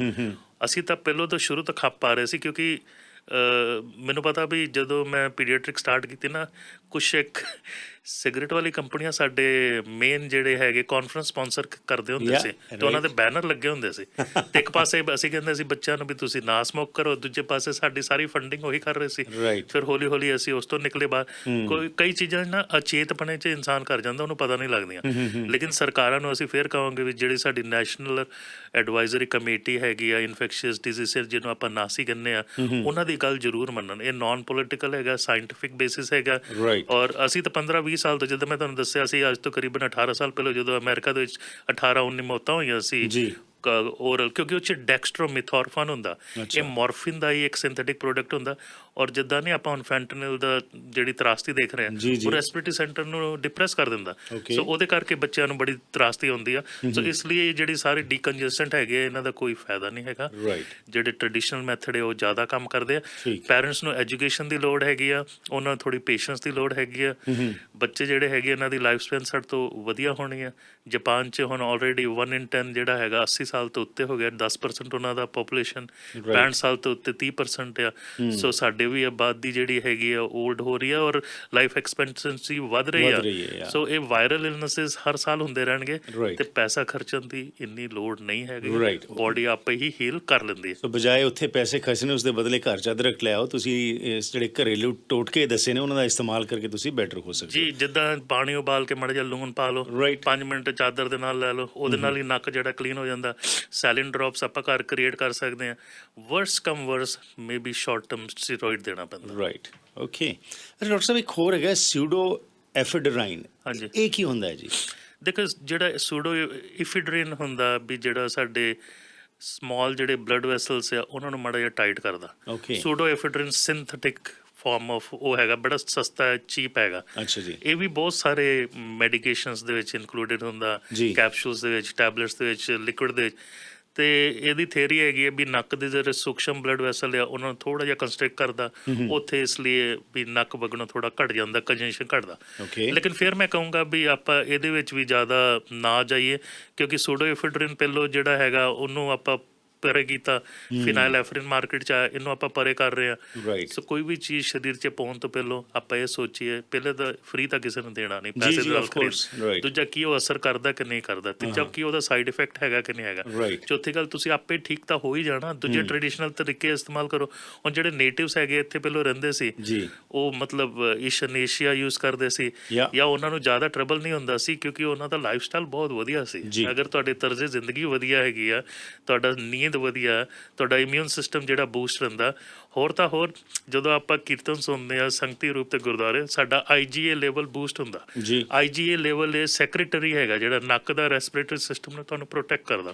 ਅਸੀਂ ਤਾਂ ਪਹਿਲੋਂ ਤੋਂ ਸ਼ੁਰੂ ਤੋਂ ਖੱਪ ਪਾ ਰਹੇ ਸੀ, ਕਿਉਂਕਿ ਮੈਨੂੰ ਪਤਾ ਵੀ ਜਦੋਂ ਮੈਂ ਪੀਡੀਆਟ੍ਰਿਕ ਸਟਾਰਟ ਕੀਤੀ ਨਾ, ਕੁਛ ਇੱਕ ਸਿਗਰਟ ਵਾਲੀ ਕੰਪਨੀਆਂ ਸਾਡੇ ਮੇਨ ਜਿਹੜੇ ਹੈਗੇ ਕਾਨਫਰੰਸ ਸਪਾਂਸਰ ਕਰਦੇ ਹੁੰਦੇ ਸੀ, ਤੇ ਉਹਨਾਂ ਦੇ ਬੈਨਰ ਲੱਗੇ ਹੁੰਦੇ ਸੀ, ਤੇ ਇੱਕ ਪਾਸੇ ਅਸੀਂ ਕਹਿੰਦੇ ਸੀ ਬੱਚਿਆਂ ਨੂੰ ਵੀ ਤੁਸੀਂ ਨਾ ਸਮੋਕ ਕਰੋ, ਦੂਜੇ ਪਾਸੇ ਸਾਡੀ ਸਾਰੀ ਫੰਡਿੰਗ ਉਹੀ ਕਰ ਰਹੇ ਸੀ। ਫਿਰ ਹੌਲੀ ਹੌਲੀ ਅਸੀਂ ਉਸ ਤੋਂ ਨਿਕਲੇ ਬਾਹਰ। ਕਈ ਚੀਜ਼ਾਂ ਨਾ ਅਚੇਤਪਣੇ 'ਚ ਇਨਸਾਨ ਕਰ ਜਾਂਦਾ, ਉਹਨੂੰ ਪਤਾ ਨਹੀਂ ਲੱਗਦੀਆਂ। ਲੇਕਿਨ ਸਰਕਾਰਾਂ ਨੂੰ ਅਸੀਂ ਫਿਰ ਕਹਾਂਗੇ ਵੀ ਜਿਹੜੀ ਸਾਡੀ ਨੈਸ਼ਨਲ ਐਡਵਾਈਜ਼ਰੀ ਕਮੇਟੀ ਹੈਗੀ ਆ ਇਨਫੈਕਸ਼ੀਅਸ ਡਿਜ਼ੀਜ਼ਸ, ਜਿਹਨੂੰ ਆਪਾਂ ਨਾਸੀ ਕਹਿੰਦੇ ਆ, ਉਹਨਾਂ ਦੀ ਗੱਲ ਜ਼ਰੂਰ ਮੰਨਣ। ਇਹ ਨਾਨ ਪੋਲੀਟੀਕਲ ਹੈਗਾ, ਸਾਇੰਟੀਫਿਕ ਬੇਸਿਸ ਹੈਗਾ। ਔਰ ਅਸੀਂ ਤਾਂ 15-20 ਸਾਲ ਤੋਂ, ਜਿੱਦਾਂ ਮੈਂ ਤੁਹਾਨੂੰ ਦੱਸਿਆ ਸੀ, ਅੱਜ ਤੋਂ ਕਰੀਬਨ 18 ਸਾਲ ਪਹਿਲਾਂ ਜਦੋਂ ਅਮਰੀਕਾ ਦੇ ਵਿੱਚ 18-19 ਮੌਤਾਂ ਹੋਈਆਂ ਸੀ ਓਰਲ, ਕਿਉਂਕਿ ਉਹ 'ਚ ਡੈਕਸਟਰੋਮਿਥੋਰਫਨ ਹੁੰਦਾ। ਇਹ ਮੋਰਫਿਨ ਦਾ ਹੀ ਇੱਕ ਸਿੰਥੈਟਿਕ ਪ੍ਰੋਡਕਟ ਹੁੰਦਾ, ਔਰ ਜਿੱਦਾਂ ਨਹੀਂ ਆਪਾਂ ਹੁਣ ਫੈਂਟਨਿਲ ਦਾ ਜਿਹੜੀ ਤਰਾਸਦੀ ਦੇਖ ਰਹੇ ਜੀ, ਹਾਂ ਜੀ। ਉਹ ਰੈਸਪੀਰੇਟਰੀ ਸੈਂਟਰ ਨੂੰ ਡਿਪਰੈਸ ਕਰ ਦਿੰਦਾ Okay. ਸੋ ਉਹਦੇ ਕਰਕੇ ਬੱਚਿਆਂ ਨੂੰ ਬੜੀ ਤਰਾਸਦੀ ਹੁੰਦੀ ਆ ਸੋ ਇਸ ਲਈ ਇਹ ਜਿਹੜੀ ਸਾਰੇ ਡੀਕੰਜੈਸਟੈਂਟ ਹੈਗੇ ਆ, ਇਹਨਾਂ ਦਾ ਕੋਈ ਫਾਇਦਾ ਨਹੀਂ ਹੈਗਾ ਰਾਈਟ ਜਿਹੜੇ ਟ੍ਰੈਡੀਸ਼ਨਲ ਮੈਥਡ ਹੈ ਉਹ ਜ਼ਿਆਦਾ ਕੰਮ ਕਰਦੇ ਆ ਠੀਕ। ਪੈਰੈਂਟਸ ਨੂੰ ਐਜੂਕੇਸ਼ਨ ਦੀ ਲੋੜ ਹੈਗੀ ਆ, ਉਹਨਾਂ ਨੂੰ ਥੋੜੀ ਪੇਸ਼ੈਂਸ ਦੀ ਲੋੜ ਹੈਗੀ ਆ। ਬੱਚੇ ਜਿਹੜੇ ਹੈਗੇ ਇਹਨਾਂ ਦੀ ਲਾਈਫ ਸਪੈਨ ਸਾਡੇ ਤੋਂ ਵਧੀਆ ਹੋਣੀ ਆ। ਜਾਪਾਨ 'ਚ ਹੁਣ ਆਲਰੇਡੀ 1 in 10 ਜਿਹੜਾ ਹੈਗਾ 80 ਸਾਲ ਤੋਂ ਉੱਤੇ ਹੋ ਗਿਆ, 10% ਉਹਨਾਂ ਦਾ ਪੋਪੂਲੇਸ਼ਨ 65 ਸਾਲ ਤੋਂ ਉੱਤੇ 30% ਆ। ਸੋ ਸਾਡੇ ਵੀ ਆਬਾਦੀ ਜਿਹੜੀ ਹੈਗੀ ਆ ਓਲਡ ਹੋ ਰਹੀ ਆ ਔਰ ਲਾਈਫ ਐਕਸਪੈਕਟੈਂਸੀ ਵੱਧ ਰਹੀ ਹੈ, ਆ। ਸੋ ਇਹ ਵਾਇਰਲ ਇਲਨੈਸਿਸ ਹਰ ਸਾਲ ਹੁੰਦੇ ਰਹਿਣਗੇ Right. ਤੇ ਪੈਸਾ ਖਰਚਣ ਦੀ ਇੰਨੀ ਲੋੜ ਨਹੀਂ ਹੈਗੀ। Right. ਬੋਡੀ ਆਪੇ ਹੀ ਹੀਲ ਕਰ ਲੈਂਦੀ ਹੈ। ਸੋ ਬਜਾਏ ਉੱਥੇ ਪੈਸੇ ਖਰਚਣੇ ਉਸ ਦੇ ਬਦਲੇ ਘਰ 'ਚ ਅਦਰਕ ਲੈ ਆਓ। ਤੁਸੀਂ ਇਸ ਜਿਹੜੇ ਘਰੇਲੂ ਟੋਟਕੇ ਦੱਸੇ ਨੇ ਉਹਨਾਂ ਦਾ ਇਸਤੇਮਾਲ ਕਰਕੇ ਤੁਸੀਂ ਬੈਟਰ ਹੋ ਸਕਦੇ ਜੀ ਜਿੱਦਾਂ ਪਾਣੀ ਉਬਾਲ ਕੇ ਮਾੜਾ ਜਿਹਾ ਲੂਣ ਪਾ ਲਓ, Right. 5 ਮਿੰਟ ਚਾਦਰ ਦੇ ਨਾਲ ਲੈ ਲਓ, ਉਹਦੇ ਨਾਲ ਹੀ ਨੱਕ ਜਿਹੜਾ ਕਲੀਨ ਹੋ ਜਾਂਦਾ। ਸੈਲਿਨ ਡ੍ਰੌਪਸ ਆਪਾਂ ਘਰ ਕ੍ਰੀਏਟ ਕਰ ਸਕਦੇ ਹਾਂ। Worse come worse maybe short term steroid ਦੇਣਾ ਪੈਂਦਾ। Right okay. ਅੱਛਾ ਡਾਕਟਰ ਸਾਹਿਬ ਇੱਕ ਹੋਰ ਹੈਗਾ ਸਿਊਡੋ ਐਫਿਡਰਾਈਨ। ਹਾਂਜੀ। ਇਹ ਕੀ ਹੁੰਦਾ ਹੈ ਜੀ? ਦੇਖੋ ਜਿਹੜਾ ਸੂਡੋ ਇਫਿਡਰਿਨ ਹੁੰਦਾ ਵੀ ਜਿਹੜਾ ਸਾਡੇ ਸਮਾਲ ਜਿਹੜੇ ਬਲੱਡ ਵੈਸਲਸ ਆ ਉਹਨਾਂ ਨੂੰ ਮਾੜਾ ਜਿਹਾ ਟਾਈਟ ਕਰਦਾ। Okay. Pseudo ਐਫਿਡਰਿਨ synthetic farm of ਉਹ ਹੈਗਾ, ਬੜਾ ਸਸਤਾ ਹੈ, ਚੀਪ ਹੈਗਾ। ਅੱਛਾ ਜੀ। ਇਹ ਵੀ ਬਹੁਤ ਸਾਰੇ ਮੈਡੀਕੇਸ਼ਨਸ ਦੇ ਵਿੱਚ ਇਨਕਲੂਡਡ ਹੁੰਦਾ, ਜੀ। ਕੈਪਸੂਲਸ ਦੇ ਵਿੱਚ, ਟੈਬਲੇਟਸ ਦੇ ਵਿੱਚ, ਲਿਕੁਇਡ ਦੇ ਵਿੱਚ। ਤੇ ਇਹਦੀ ਥਿਊਰੀ ਹੈਗੀ ਹੈ ਵੀ ਨੱਕ ਦੇ ਜਿਹੜੇ ਸੂਖਸ਼ਮ ਬਲੱਡ ਵੈਸਲ ਆ ਉਹਨਾਂ ਨੂੰ ਥੋੜਾ ਜਿਹਾ ਕੰਸਟ੍ਰਿਕਟ ਕਰਦਾ ਉੱਥੇ, ਇਸ ਲਈ ਵੀ ਨੱਕ ਵਗਣੋਂ ਥੋੜਾ ਘਟ ਜਾਂਦਾ, ਕੰਜੈਸ਼ਨ ਘਟਦਾ। Okay. ਲੇਕਿਨ ਫਿਰ ਮੈਂ ਕਹੂੰਗਾ ਵੀ ਆਪਾਂ ਇਹਦੇ ਵਿੱਚ ਵੀ ਜ਼ਿਆਦਾ ਨਾ ਜਾਈਏ ਕਿਉਂਕਿ ਸੂਡੋਐਫਿਡਰਿਨ ਪਹਿਲੋਂ ਜਿਹੜਾ ਹੈਗਾ ਉਹਨੂੰ ਆਪਾਂ ਪਰੇ ਕੀਤਾ, ਫਿਨਾਈਲ ਐਫਰਿਨ ਮਾਰਕੀਟ 'ਚ ਆਇਆ, ਇਹਨੂੰ ਆਪਾਂ ਪਰੇ ਕਰ ਰਹੇ ਹਾਂ। Right. ਸੋ ਕੋਈ ਵੀ ਚੀਜ਼ ਸਰੀਰ 'ਚ ਪਾਉਣ ਤੋਂ ਪਹਿਲਾਂ ਆਪਾਂ ਇਹ ਸੋਚੀਏ, ਪਹਿਲੇ ਤਾਂ ਫ੍ਰੀ ਤਾਂ ਕਿਸੇ ਨੂੰ ਦੇਣਾ ਨਹੀਂ, ਪੈਸੇ ਦੇ ਨਾਲ of course. ਖਰੀਦ। Right. ਦੂਜਾ ਕੀ ਉਹ ਅਸਰ ਕਰਦਾ ਕਿ ਨਹੀਂ ਕਰਦਾ, ਤੀਜਾ ਕੀ ਉਹਦਾ ਸਾਈਡ ਇਫੈਕਟ ਹੈਗਾ ਕਿ ਨਹੀਂ ਹੈਗਾ। Right. ਚੌਥੀ ਗੱਲ ਤੁਸੀਂ ਆਪੇ ਠੀਕ ਤਾਂ ਹੋ ਹੀ ਜਾਣਾ। ਦੂਜੇ ਟ੍ਰੈਡੀਸ਼ਨਲ ਤਰੀਕੇ ਇਸਤੇਮਾਲ ਕਰੋ। ਹੁਣ ਜਿਹੜੇ ਨੇਟਿਵਸ ਹੈਗੇ ਇੱਥੇ ਪਹਿਲਾਂ ਰਹਿੰਦੇ ਸੀ ਜੀ। ਉਹ ਮਤਲਬ ਈਸਟਰਨ ਏਸ਼ੀਆ ਯੂਜ਼ ਕਰਦੇ ਸੀ Yeah. ਜਾਂ ਉਹਨਾਂ ਨੂੰ ਜ਼ਿਆਦਾ ਟਰਬਲ ਨਹੀਂ ਹੁੰਦਾ ਸੀ ਕਿਉਂਕਿ ਉਹਨਾਂ ਦਾ ਲਾਈਫ ਸਟਾਈਲ ਬਹੁਤ ਵਧੀਆ ਸੀ। ਜੀ। ਅਗਰ ਤੁਹਾਡੇ ਤਰਜ਼ੇ ਜ਼ਿੰਦਗੀ ਵਧੀਆ ਹੈਗੀ ਆ, ਤੁਹਾਡਾ ਨੀਂਦ ਵਧੀਆ, ਤੁਹਾਡਾ ਇਮਿਊਨ ਸਿਸਟਮ ਜਿਹੜਾ ਬੂਸਟ ਰਹਿੰਦਾ। ਹੋਰ ਤਾਂ ਹੋਰ ਜਦੋਂ ਆਪਾਂ ਕੀਰਤਨ ਸੁਣਦੇ ਆ ਸੰਗਤੀ ਰੂਪ ਤੇ ਗੁਰਦੁਆਰੇ, ਸਾਡਾ IgA ਲੈਵਲ ਬੂਸਟ ਹੁੰਦਾ। ਜੀ। IgA ਲੈਵਲ ਇਹ ਸੈਕਰੇਟਰੀ ਹੈਗਾ ਜਿਹੜਾ ਨੱਕ ਦਾ ਰੈਸਪੀਰੇਟਰੀ ਸਿਸਟਮ ਨੂੰ ਤੁਹਾਨੂੰ ਪ੍ਰੋਟੈਕਟ ਕਰਦਾ।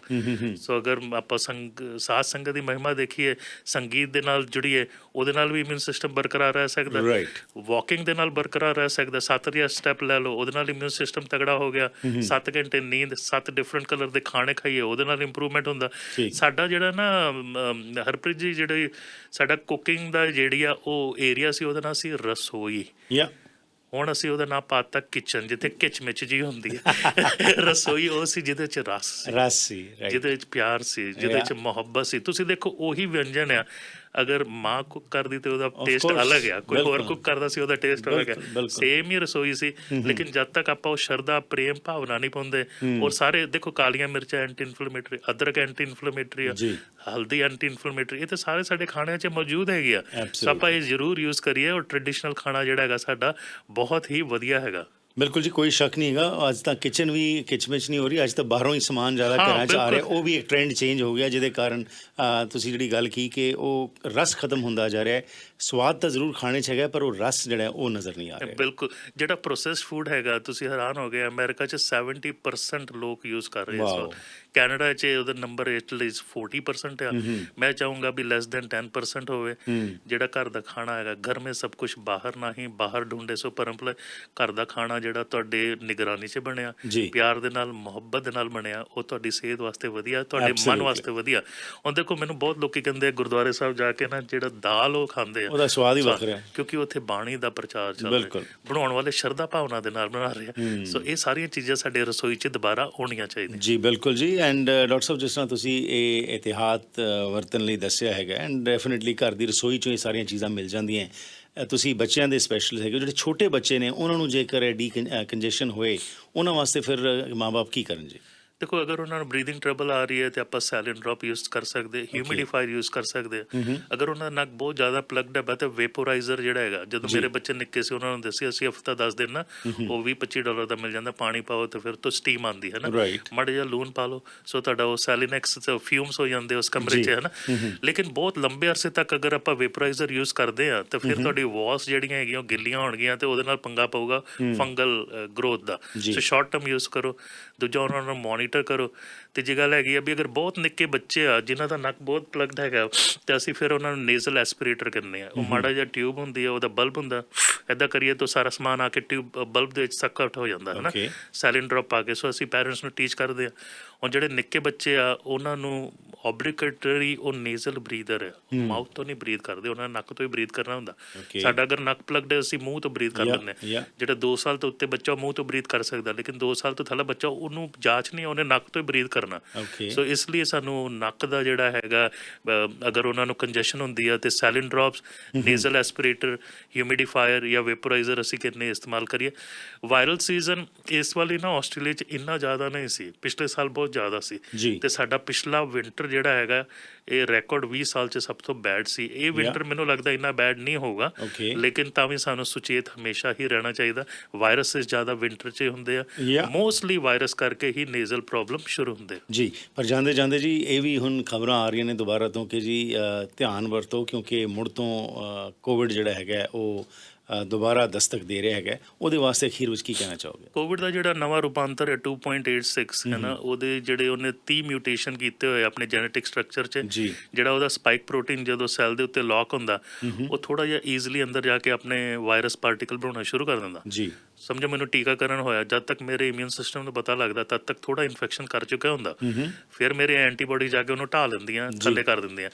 ਸੋ ਅਗਰ ਆਪਾਂ ਸਾਧ ਸੰਗਤ ਦੀ ਮਹਿਮਾ ਦੇਖੀਏ, ਸੰਗੀਤ ਦੇ ਨਾਲ ਜੁੜੀਏ, ਉਹਦੇ ਨਾਲ ਵੀ ਇਮਿਊਨ ਸਿਸਟਮ ਬਰਕਰਾਰ ਰਹਿ ਸਕਦਾ। Right. ਵਾਕਿੰਗ ਦੇ ਨਾਲ ਬਰਕਰਾਰ ਰਹਿ ਸਕਦਾ। 7 ਜਾਂ ਸਟੈਪ ਲੈ ਲਓ, ਉਹਦੇ ਨਾਲ ਇਮਿਊਨ ਸਿਸਟਮ ਤਗੜਾ ਹੋ ਗਿਆ। 7 ਘੰਟੇ ਨੀਂਦ, 7 ਡਿਫਰੈਂਟ ਕਲਰ ਦੇ ਖਾਣੇ ਖਾਈਏ, ਉਹਦੇ ਨਾਲ ਇੰਪਰੂਵਮੈਂਟ ਹੁੰਦਾ। ਠੀਕ। ਸਾਡਾ ਜਿਹੜਾ ਨਾ ਹਰਪ੍ਰੀਤ ਜੀ ਜਿਹੜੀ ਸਾਡਾ ਕੁਕਿੰਗ ਦਾ ਜਿਹੜੀ ਆ ਉਹ ਏਰੀਆ ਸੀ, ਉਹਦਾ ਨਾਂ ਸੀ ਰਸੋਈ। ਯਾ ਹੁਣ ਅਸੀਂ ਉਹਦਾ ਨਾਂ ਪਾਤਾ ਕਿਚਨ, ਜਿੱਥੇ ਕਿਚਮਿਚ ਜੀ ਹੁੰਦੀ ਹੈ। ਰਸੋਈ ਉਹ ਸੀ ਜਿਹਦੇ 'ਚ ਰਸ ਸੀ, ਰਾਸੀ ਰਾਈਟ। ਜਿਹਦੇ 'ਚ ਪਿਆਰ ਸੀ, ਜਿਹਦੇ 'ਚ ਮੁਹੱਬਤ ਸੀ। ਤੁਸੀਂ ਦੇਖੋ ਉਹੀ ਵਿਅੰਜਨ ਆ, ਅਗਰ ਮਾਂ ਕੁੱਕ ਕਰਦੀ ਤੇ ਉਹਦਾ ਟੇਸਟ course, ਅਲੱਗ ਆ, ਕੋਈ ਹੋਰ ਬਿਲਕੁਲ। ਕੁੱਕ ਕਰਦਾ ਸੀ ਉਹਦਾ ਟੇਸਟ ਅਲੱਗ ਆ। ਬਿਲਕੁਲ। ਸੇਮ ਹੀ ਰਸੋਈ ਸੀ। ਲੇਕਿਨ ਜਦ ਤੱਕ ਆਪਾਂ ਉਹ ਸ਼ਰਧਾ, ਪ੍ਰੇਮ ਭਾਵਨਾ ਨਹੀਂ ਪਾਉਂਦੇ, ਔਰ ਸਾਰੇ ਦੇਖੋ ਕਾਲੀਆਂ ਮਿਰਚਾਂ ਐਂਟੀ ਇਨਫਲੇਮੇਟਰੀ, ਅਦਰਕ ਐਂਟੀ ਇਨਫਲੇਮੇਟਰੀ ਆ, ਜੀ। ਹਲਦੀ ਐਂਟੀ ਇਨਫਲੇਮੇਟਰੀ, ਇਹ ਤਾਂ ਸਾਰੇ ਸਾਡੇ ਖਾਣਿਆਂ 'ਚ ਮੌਜੂਦ ਹੈਗੇ ਆ। ਸੋ ਆਪਾਂ ਇਹ ਜ਼ਰੂਰ ਯੂਜ਼ ਕਰੀਏ ਔਰ ਟ੍ਰੈਡੀਸ਼ਨਲ ਖਾਣਾ ਜਿਹੜਾ ਹੈਗਾ ਸਾਡਾ ਬਹੁਤ ਹੀ ਵਧੀਆ ਹੈਗਾ। ਬਿਲਕੁਲ ਜੀ, ਕੋਈ ਸ਼ੱਕ ਨਹੀਂ ਹੈਗਾ। ਅੱਜ ਤਾਂ ਕਿਚਨ ਵੀ ਕਿਚਮਿਚ ਨਹੀਂ ਹੋ ਰਹੀ, ਅੱਜ ਤਾਂ ਬਾਹਰੋਂ ਹੀ ਸਮਾਨ ਜ਼ਿਆਦਾ ਹਾਂ, ਘਰਾਂ 'ਚ ਆ ਰਿਹਾ। ਬਿਲਕੁਲ। ਉਹ ਵੀ ਇੱਕ ਟ੍ਰੈਂਡ ਚੇਂਜ ਹੋ ਗਿਆ ਜਿਹਦੇ ਕਾਰਨ ਤੁਸੀਂ ਜਿਹੜੀ ਗੱਲ ਕੀ ਕਿ ਉਹ ਰਸ ਖਤਮ ਹੁੰਦਾ ਜਾ ਰਿਹਾ ਹੈ। ਸਵਾਦ ਤਾਂ ਜ਼ਰੂਰ ਖਾਣੇ 'ਚ ਹੈਗਾ ਪਰ ਉਹ ਰਸ ਜਿਹੜਾ ਹੈ ਉਹ ਨਜ਼ਰ ਨਹੀਂ ਆ ਰਿਹਾ। ਬਿਲਕੁਲ। ਜਿਹੜਾ ਪ੍ਰੋਸੈਸਡ ਫੂਡ ਹੈਗਾ, ਤੁਸੀਂ ਹੈਰਾਨ ਹੋ ਗਏ, ਅਮਰੀਕਾ 'ਚ 70% ਲੋਕ ਯੂਜ਼ ਕਰ ਰਹੇ ਇਸ Wow. ਵਕਤ। ਕੈਨੇਡਾ 'ਚ ਉਹਦਾ ਨੰਬਰ ਐਟਲੀਸਟ 40% ਆ। ਮੈਂ ਚਾਹੂੰਗਾ ਵੀ ਲੈਸ ਦੈਨ 10% ਹੋਵੇ। ਜਿਹੜਾ ਘਰ ਦਾ ਖਾਣਾ ਹੈਗਾ, ਘਰ ਮੇਂ ਸਭ ਕੁਝ ਬਾਹਰ ਨਹੀਂ, ਬਾਹਰ ਢੂੰਢੇ ਸੋ ਪਰਮ ਭਲੇ। ਘਰ ਦਾ ਖਾਣਾ ਜਿਹੜਾ ਤੁਹਾਡੇ ਨਿਗਰਾਨੀ 'ਚ ਬਣਿਆ, ਜੀ। ਪਿਆਰ ਦੇ ਨਾਲ, ਮੁਹੱਬਤ ਦੇ ਨਾਲ ਬਣਿਆ, ਉਹ ਤੁਹਾਡੀ ਸਿਹਤ ਵਾਸਤੇ ਵਧੀਆ, ਤੁਹਾਡੇ ਮਨ Absolutely. ਵਾਸਤੇ ਵਧੀਆ। ਹੁਣ ਦੇਖੋ ਮੈਨੂੰ ਬਹੁਤ ਲੋਕੀ ਕਹਿੰਦੇ ਆ ਗੁਰਦੁਆਰੇ ਸਾਹਿਬ ਜਾ ਕੇ ਨਾ ਜਿਹੜਾ ਦਾਲ ਉਹ ਖਾਂਦੇ ਆ, ਉਹਦਾ ਸਵਾਦ ਹੀ ਵੱਖਰਾ ਹੈ। ਕਿਉਂਕਿ ਉੱਥੇ ਬਾਣੀ ਦਾ ਪ੍ਰਚਾਰ ਚੱਲ ਬਿਲਕੁਲ। ਰਿਹਾ, ਬਣਾਉਣ ਵਾਲੇ ਸ਼ਰਧਾ ਭਾਵਨਾ ਦੇ ਨਾਲ ਬਣਾ ਰਹੇ ਆ। ਸੋ ਇਹ ਸਾਰੀਆਂ ਚੀਜ਼ਾਂ ਸਾਡੇ ਰਸੋਈ 'ਚ ਦੁਬਾਰਾ ਹੋਣੀਆਂ ਚਾਹੀਦੀਆਂ। ਜੀ ਬਿਲਕੁਲ ਜੀ। ਐਂਡ ਡਾਕਟਰ ਸਾਹਿਬ ਜਿਸ ਤਰ੍ਹਾਂ ਤੁਸੀਂ ਇਹ ਇਤਿਹਾਤ ਵਰਤਣ ਲਈ ਦੱਸਿਆ ਹੈਗਾ, ਐਂਡ ਡੈਫੀਨਿਟਲੀ ਘਰ ਦੀ ਰਸੋਈ 'ਚੋਂ ਇਹ ਸਾਰੀਆਂ ਚੀਜ਼ਾਂ ਮਿਲ ਜਾਂਦੀਆਂ। ਤੁਸੀਂ ਬੱਚਿਆਂ ਦੇ ਸਪੈਸ਼ਲਿਸਟ ਹੈਗੇ, ਜਿਹੜੇ ਛੋਟੇ ਬੱਚੇ ਨੇ ਉਹਨਾਂ ਨੂੰ ਜੇਕਰ ਕੰਜੈਸ਼ਨ ਹੋਏ ਉਹਨਾਂ ਵਾਸਤੇ ਫਿਰ ਮਾਂ-ਬਾਪ ਕੀ ਕਰਨ ਜੀ? ਦੇਖੋ ਅਗਰ ਉਹਨਾਂ ਨੂੰ ਬਰੀਥਿੰਗ ਟਰਬਲ ਆ ਰਹੀ ਹੈ ਤੇ ਆਪਾਂ ਸੈਲਿਨ ਡ੍ਰੌਪ ਯੂਜ਼ ਕਰ ਸਕਦੇ, ਹਿਊਮਿਡੀਫਾਇਰ ਯੂਜ਼ ਕਰ ਸਕਦੇ। ਅਗਰ ਉਹਨਾਂ ਦਾ ਨੱਕ ਬਹੁਤ ਜ਼ਿਆਦਾ ਪਲੱਗਡ ਹੈ ਤਾਂ ਵੇਪੋਰਾਈਜ਼ਰ ਜਿਹੜਾ ਹੈਗਾ, ਜਦੋਂ ਮੇਰੇ ਬੱਚੇ ਨਿੱਕੇ ਸੀ ਉਹਨਾਂ ਨੂੰ ਦੱਸਿਆ ਅਸੀਂ ਹਫਤਾ 10 ਦਿਨ ਨਾ ਉਹ $20-25 ਦਾ ਮਿਲ ਜਾਂਦਾ। ਪਾਣੀ ਪਾਓ ਤੇ ਫਿਰ ਤੋਂ ਸਟੀਮ ਆਉਂਦੀ ਹੈ ਨਾ, Right. ਮਾੜਾ ਜਿਹਾ ਲੂਣ ਪਾ ਲਓ, ਸੋ ਤੁਹਾਡਾ ਉਹ ਸੈਲਿਨੈਕਸ ਫਿਊਮਸ ਹੋ ਜਾਂਦੇ ਉਸ ਕਮਰੇ 'ਚ, ਹੈ ਨਾ। ਲੇਕਿਨ ਬਹੁਤ ਲੰਬੇ ਅਰਸੇ ਤੱਕ ਅਗਰ ਆਪਾਂ ਵੇਪੋਰਾਈਜ਼ਰ ਯੂਜ਼ ਕਰਦੇ ਆ ਤਾਂ ਫਿਰ ਤੁਹਾਡੀ ਵਾਲਸ ਜਿਹੜੀਆਂ ਹੈਗੀਆਂ ਉਹ ਗਿੱਲੀਆਂ ਹੋਣਗੀਆਂ ਤੇ ਉਹਦੇ ਨਾਲ ਪੰਗਾ ਪਊਗਾ ਫੰਗਲ ਗਰੋਥ ਦਾ। ਜੀ। ਸੋ ਸ਼ਾਰਟ ਟਰਮ ਯੂਜ਼ ਕਰੋ। ਦੂਜਾ ਉਹਨਾਂ ਨੂੰ ਮੋਨੀਟਰ ਮੋਨੀਟਰ ਕਰੋ। ਤੀਜੀ ਗੱਲ ਹੈਗੀ ਆ ਵੀ ਅਗਰ ਬਹੁਤ ਨਿੱਕੇ ਬੱਚੇ ਆ ਜਿਨ੍ਹਾਂ ਦਾ ਨੱਕ ਬਹੁਤ ਪਲਗਡ ਹੈਗਾ ਤੇ ਅਸੀਂ ਫਿਰ ਉਹਨਾਂ ਨੂੰ ਨੇਜ਼ਲ ਐਸਪੀਰੇਟਰ ਕਹਿੰਦੇ ਆ। ਉਹ ਮਾੜਾ ਜਿਹਾ ਟਿਊਬ ਹੁੰਦੀ ਆ, ਉਹਦਾ ਬਲਬ ਹੁੰਦਾ, ਇੱਦਾਂ ਕਰੀਏ ਤਾਂ ਸਾਰਾ ਸਮਾਨ ਆ ਕੇ ਟਿਊਬ ਬਲਬ ਦੇ ਵਿੱਚ ਸੱਕ ਆਊਟ ਹੋ ਜਾਂਦਾ ਹੈ ਨਾ, ਸੈਲਿਨ ਡ੍ਰੌਪ ਪਾ ਕੇ। ਸੋ ਅਸੀਂ ਪੈਰੈਂਟਸ ਨੂੰ ਟੀਚ ਕਰਦੇ ਆ। ਹੁਣ ਜਿਹੜੇ ਨਿੱਕੇ ਬੱਚੇ ਆ ਉਹਨਾਂ ਨੂੰ ਓਬਲੀਗੇਟਰੀ ਉਹ ਨੇਜ਼ਲ ਬਰੀਦਰ ਆ, ਮਾਊਥ ਤੋਂ ਨਹੀਂ ਬਰੀਥ ਕਰਦੇ, ਉਹਨਾਂ ਨੇ ਨੱਕ ਤੋਂ ਹੀ ਬਰੀਥ ਕਰਨਾ ਹੁੰਦਾ। ਸਾਡਾ ਅਗਰ ਨੱਕ ਪਲਗਡ ਅਸੀਂ ਮੂੰਹ ਤੋਂ ਬਰੀਥ ਕਰ ਲੈਂਦੇ ਹਾਂ। ਜਿਹੜਾ 2 ਸਾਲ ਤੋਂ ਉੱਤੇ ਬੱਚਾ ਮੂੰਹ ਤੋਂ ਬਰੀਥ ਕਰ ਸਕਦਾ, ਲੇਕਿਨ 2 ਸਾਲ ਤੋਂ ਥੱਲੇ ਬੱਚਾ ਉਹਨੂੰ ਜਾਂਚ ਨਹੀਂ, ਉਹਨੇ ਨੱਕ ਤੋਂ ਹੀ ਬਰੀਥ ਕਰਨਾ। ਸੋ ਇਸ ਲਈ ਸਾਨੂੰ ਨੱਕ ਦਾ ਜਿਹੜਾ ਹੈਗਾ ਅਗਰ ਉਹਨਾਂ ਨੂੰ ਕੰਜੈਸ਼ਨ ਹੁੰਦੀ ਆ ਤੇ ਸੈਲਿਨ ਡ੍ਰੌਪਸ, ਨੇਜ਼ਲ ਐਸਪੀਰੇਟਰ, ਹਿਊਮਿਡੀਫਾਇਰ ਜਾਂ ਵੈਪੋਰਾਈਜ਼ਰ ਅਸੀਂ ਕਿੰਨੇ ਇਸਤੇਮਾਲ ਕਰੀਏ। ਵਾਇਰਲ ਸੀਜ਼ਨ ਇਸ ਵਾਲੀ ਨਾ ਆਸਟ੍ਰੇਲੀਆ 'ਚ ਇੰਨਾ ਜ਼ਿਆਦਾ ਨਹੀਂ ਸੀ, ਪਿਛਲੇ ਸਾਲ ਬਹੁਤ ਜ਼ਿਆਦਾ ਸੀ। ਤੇ ਸਾਡਾ ਪਿਛਲਾ ਵਿੰਟਰ ਜਿਹੜਾ ਹੈਗਾ ਇਹ ਰੈਕੋਰਡ 20 ਸਾਲ 'ਚ ਸਭ ਤੋਂ ਬੈਡ ਸੀ। ਇਹ ਵਿੰਟਰ ਮੈਨੂੰ ਲੱਗਦਾ ਇੰਨਾ ਬੈਡ ਨਹੀਂ ਹੋਊਗਾ, ਲੇਕਿਨ ਤਾਂ ਵੀ ਸਾਨੂੰ ਸੁਚੇਤ ਹਮੇਸ਼ਾ ਹੀ ਰਹਿਣਾ ਚਾਹੀਦਾ। ਵਾਇਰਸਿਸ ਜ਼ਿਆਦਾ ਵਿੰਟਰ 'ਚ ਹੁੰਦੇ ਆ, ਮੋਸਟਲੀ ਵਾਇਰਸ ਕਰਕੇ ਹੀ ਨੇਜ਼ਲ ਪ੍ਰੋਬਲਮ ਸ਼ੁਰੂ ਹੁੰਦੇ ਜੀ। ਪਰ ਜਾਂਦੇ ਜਾਂਦੇ ਜੀ ਇਹ ਵੀ ਹੁਣ ਖਬਰਾਂ ਆ ਰਹੀਆਂ ਨੇ ਦੁਬਾਰਾ ਤੋਂ ਕਿ ਜੀ ਧਿਆਨ ਵਰਤੋ, ਕਿਉਂਕਿ ਮੁੜ ਤੋਂ ਕੋਵਿਡ ਜਿਹੜਾ ਹੈਗਾ ਉਹ ਦੁਬਾਰਾ ਦਸਤਕ ਦੇ ਰਿਹਾ ਹੈਗਾ। ਉਹਦੇ ਵਾਸਤੇ ਅਖੀਰ ਵਿੱਚ ਕੀ ਕਹਿਣਾ ਚਾਹੋਗੇ? ਕੋਵਿਡ ਦਾ ਜਿਹੜਾ ਨਵਾਂ ਰੂਪਾਂਤਰ ਹੈ 2.86 ਹੈ ਨਾ, ਉਹਦੇ ਜਿਹੜੇ ਉਹਨੇ 30 ਮਿਊਟੇਸ਼ਨ ਕੀਤੇ ਹੋਏ ਆਪਣੇ ਜੈਨੇਟਿਕ ਸਟਰਕਚਰ 'ਚ, ਜਿਹੜਾ ਉਹਦਾ ਸਪਾਈਕ ਪ੍ਰੋਟੀਨ ਜਦੋਂ ਸੈੱਲ ਦੇ ਉੱਤੇ ਲੌਕ ਹੁੰਦਾ ਉਹ ਥੋੜ੍ਹਾ ਜਿਹਾ ਈਜ਼ੀਲੀ ਅੰਦਰ ਜਾ ਕੇ ਆਪਣੇ ਵਾਇਰਸ ਪਾਰਟੀਕਲ ਬਣਾਉਣਾ ਸ਼ੁਰੂ ਕਰ ਦਿੰਦਾ। ਸਮਝੋ ਮੈਨੂੰ ਟੀਕਾਕਰਨ ਹੋਇਆ, ਜਦ ਤੱਕ ਮੇਰੇ ਇਮਿਊਨ ਸਿਸਟਮ ਨੂੰ ਪਤਾ ਲੱਗਦਾ ਤਦ ਤੱਕ ਥੋੜ੍ਹਾ ਇਨਫੈਕਸ਼ਨ ਕਰ ਚੁੱਕਿਆ ਹੁੰਦਾ, ਫਿਰ ਮੇਰੇ ਐਂਟੀਬਾਡੀ ਜਾ ਕੇ ਉਹਨੂੰ ਢਾਹ ਲੈਂਦੀਆਂ, ਥੱਲੇ ਕਰ ਦਿੰਦੀਆਂ।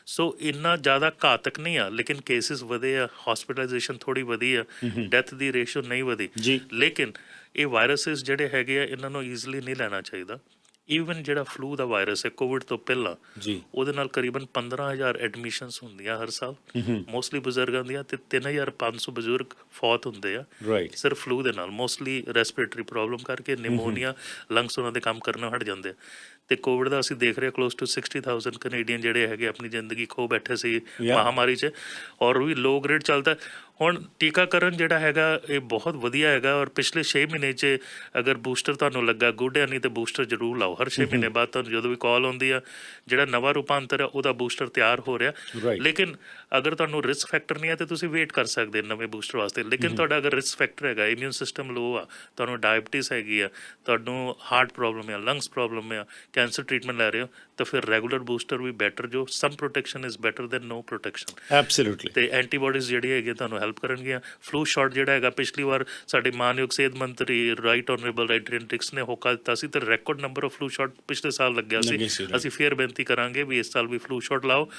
ਸੋ ਇੰਨਾ ਜ਼ਿਆਦਾ ਘਾਤਕ ਨਹੀਂ ਆ, ਲੇਕਿਨ ਕੇਸਿਸ ਵਧੇ ਆ, ਹੌਸਪੀਟਲਾਈਜੇਸ਼ਨ ਥੋੜ੍ਹੀ ਵਧੀ ਆ, ਡੈਥ ਦੀ ਰੇਸ਼ੋ ਨਹੀਂ ਵਧੀ। ਲੇਕਿਨ ਇਹ ਵਾਇਰਸਿਸ ਜਿਹੜੇ ਹੈਗੇ ਆ ਇਹਨਾਂ ਨੂੰ ਈਜ਼ੀਲੀ ਨਹੀਂ ਲੈਣਾ ਚਾਹੀਦਾ। ਈਵਨ ਜਿਹੜਾ ਫਲੂ ਦਾ ਵਾਇਰਸ ਹੈ ਕੋਵਿਡ ਤੋਂ ਪਹਿਲਾਂ, ਉਹਦੇ ਨਾਲ ਕਰੀਬਨ 15,000 ਐਡਮਿਸ਼ਨਸ ਹੁੰਦੀਆਂ ਹਰ ਸਾਲ, ਮੋਸਟਲੀ ਬਜ਼ੁਰਗਾਂ ਦੀਆਂ, ਤੇ 3,500 ਬਜ਼ੁਰਗ ਫੌਤ ਹੁੰਦੇ ਆ ਸਿਰਫ ਫਲੂ ਦੇ ਨਾਲ, ਮੋਸਟਲੀ ਰੈਸਪੀਰੇਟਰੀ ਪ੍ਰੋਬਲਮ ਕਰਕੇ, ਨਿਮੋਨੀਆ, ਲੰਗਸ ਉਹਨਾਂ ਦੇ ਕੰਮ ਕਰਨੋਂ ਹਟ ਜਾਂਦੇ ਆ। ਤੇ ਕੋਵਿਡ ਦਾ ਅਸੀਂ ਦੇਖ ਰਹੇ ਕਲੋਜ਼ ਟੂ 60,000 ਕੈਨੇਡੀਅਨ ਜਿਹੜੇ ਹੈਗੇ ਆਪਣੀ ਜ਼ਿੰਦਗੀ ਖੋ ਬੈਠੇ ਸੀ ਮਹਾਮਾਰੀ 'ਚ, ਔਰ ਵੀ ਲੋ ਗ੍ਰੇਡ ਚੱਲਦਾ। ਹੁਣ ਟੀਕਾਕਰਨ ਜਿਹੜਾ ਹੈਗਾ ਇਹ ਬਹੁਤ ਵਧੀਆ ਹੈਗਾ, ਔਰ ਪਿਛਲੇ 6 ਮਹੀਨੇ 'ਚ ਅਗਰ ਬੂਸਟਰ ਤੁਹਾਨੂੰ ਲੱਗਾ ਗੁੱਡ ਹੈ, ਨਹੀਂ ਤਾਂ ਬੂਸਟਰ ਜ਼ਰੂਰ ਲਾਓ। ਹਰ 6 ਮਹੀਨੇ ਬਾਅਦ ਤੁਹਾਨੂੰ ਜਦੋਂ ਵੀ ਕਾਲ ਆਉਂਦੀ ਆ ਜਿਹੜਾ ਨਵਾਂ ਰੂਪਾਂਤਰ ਹੈ ਉਹਦਾ ਬੂਸਟਰ ਤਿਆਰ ਹੋ ਰਿਹਾ। ਲੇਕਿਨ ਅਗਰ ਤੁਹਾਨੂੰ ਰਿਸਕ ਫੈਕਟਰ ਨਹੀਂ ਹੈ ਤਾਂ ਤੁਸੀਂ ਵੇਟ ਕਰ ਸਕਦੇ ਨਵੇਂ ਬੂਸਟਰ ਵਾਸਤੇ। ਲੇਕਿਨ ਤੁਹਾਡਾ ਅਗਰ ਰਿਸਕ ਫੈਕਟਰ ਹੈਗਾ, ਇਮਿਊਨ ਸਿਸਟਮ ਲੋ ਆ, ਤੁਹਾਨੂੰ ਡਾਇਬਟੀਜ਼ ਹੈਗੀ ਆ, ਤੁਹਾਨੂੰ ਹਾਰਟ ਪ੍ਰੋਬਲਮ ਆ, ਲੰਗਸ ਪ੍ਰੋਬਲਮ ਆ, ਕੈਂਸਰ ਟ੍ਰੀਟਮੈਂਟ ਲੈ ਰਹੇ ਹੋ, ਤਾਂ ਫਿਰ ਰੈਗੂਲਰ ਬੂਸਟਰ ਵੀ ਬੈਟਰ, ਜੋ some protection is better than no protection. Absolutely. ਤੇ ਐਂਟੀਬਾਡੀਜ਼ ਜਿਹੜੀ ਹੈਗੀ ਤੁਹਾਨੂੰ ਹੈਲਪ ਕਰਨਗੀਆਂ। ਫਲੂ ਸ਼ਾਟ ਜਿਹੜਾ ਹੈਗਾ ਪਿਛਲੀ ਵਾਰ ਸਾਡੇ ਮਾਨਯੋਗ ਸਿਹਤ ਮੰਤਰੀ ਰਾਈਟ ਆਨਰੇਬਲ ਐਡਰੀਅਨ ਡਿਕਸ ਨੇ ਹੋਕਾ ਦਿੱਤਾ ਸੀ, ਤੇ record number of flu shot ਪਿਛਲੇ ਸਾਲ ਲੱਗਿਆ ਸੀ। ਅਸੀਂ ਫੇਰ ਬੇਨਤੀ ਕਰਾਂਗੇ ਵੀ ਇਸ ਸਾਲ ਵੀ ਫਲੂ ਸ਼ਾਟ ਲਾਓ।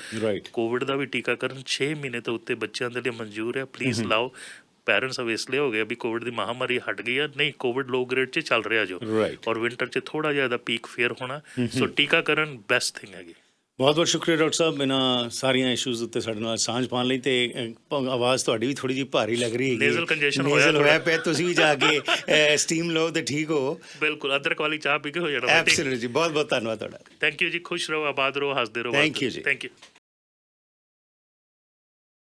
ਕੋਵਿਡ ਦਾ ਵੀ ਟੀਕਾਕਰਨ 6 ਮਹੀਨੇ ਤੋਂ ਉੱਤੇ ਬੱਚਿਆਂ ਦੇ ਲਈ ਮਨਜ਼ੂਰ ਹੈ, ਪਲੀਜ਼ ਲਾਓ। ਪੈਰੈਂਟਸ ਅਬ ਇਸ ਲਈ ਹੋ ਗਏ ਵੀ ਕੋਵਿਡ ਦੀ ਮਹਾਮਾਰੀ ਹਟ ਗਈ ਆ, ਨਹੀਂ ਕੋਵਿਡ ਲੋ ਗ੍ਰੇਡ 'ਚ ਚੱਲ ਰਿਹਾ ਜੋ, ਔਰ ਵਿੰਟਰ 'ਚ ਥੋੜ੍ਹਾ ਜਿਹਾ ਇਹਦਾ ਪੀਕ ਫੇਰ ਹੋਣਾ। ਸੋ ਟੀਕਾਕਰਨ ਬੈਸਟ ਥਿੰਗ ਹੈਗੀ। ਬਹੁਤ ਬਹੁਤ ਸ਼ੁਕਰੀਆ ਡਾਕਟਰ ਸਾਹਿਬ, ਇਹਨਾਂ ਸਾਰੀਆਂ ਇਸ਼ੂਜ਼ ਉੱਤੇ ਸਾਡੇ ਨਾਲ ਸਾਂਝ ਪਾਉਣ ਲਈ। ਤੇ ਆਵਾਜ਼ ਤੁਹਾਡੀ ਵੀ ਥੋੜੀ ਜਿਹੀ ਭਾਰੀ ਲੱਗ ਰਹੀ ਹੈ, ਨੇਜ਼ਲ ਕੰਜੈਸ਼ਨ ਹੋਇਆ ਪਿਆ, ਤੁਸੀਂ ਵੀ ਜਾ ਕੇ ਸਟੀਮ ਲਓ ਤੇ ਠੀਕ ਹੋ। ਬਿਲਕੁਲ, ਅਦਰਕ ਵਾਲੀ ਚਾਹ ਪੀ ਕੇ ਹੋ ਜਾਣਾ। ਐਬਸੋਲੂਟਲੀ। ਬਹੁਤ ਬਹੁਤ ਧੰਨਵਾਦ ਤੁਹਾਡਾ। ਥੈਂਕ ਯੂ ਜੀ, ਖੁਸ਼ ਰਹੋ, ਆਬਾਦ ਰਹੋ, ਹੱਸਦੇ ਰਹੋ। ਥੈਂਕ ਯੂ ਜੀ। Thank you.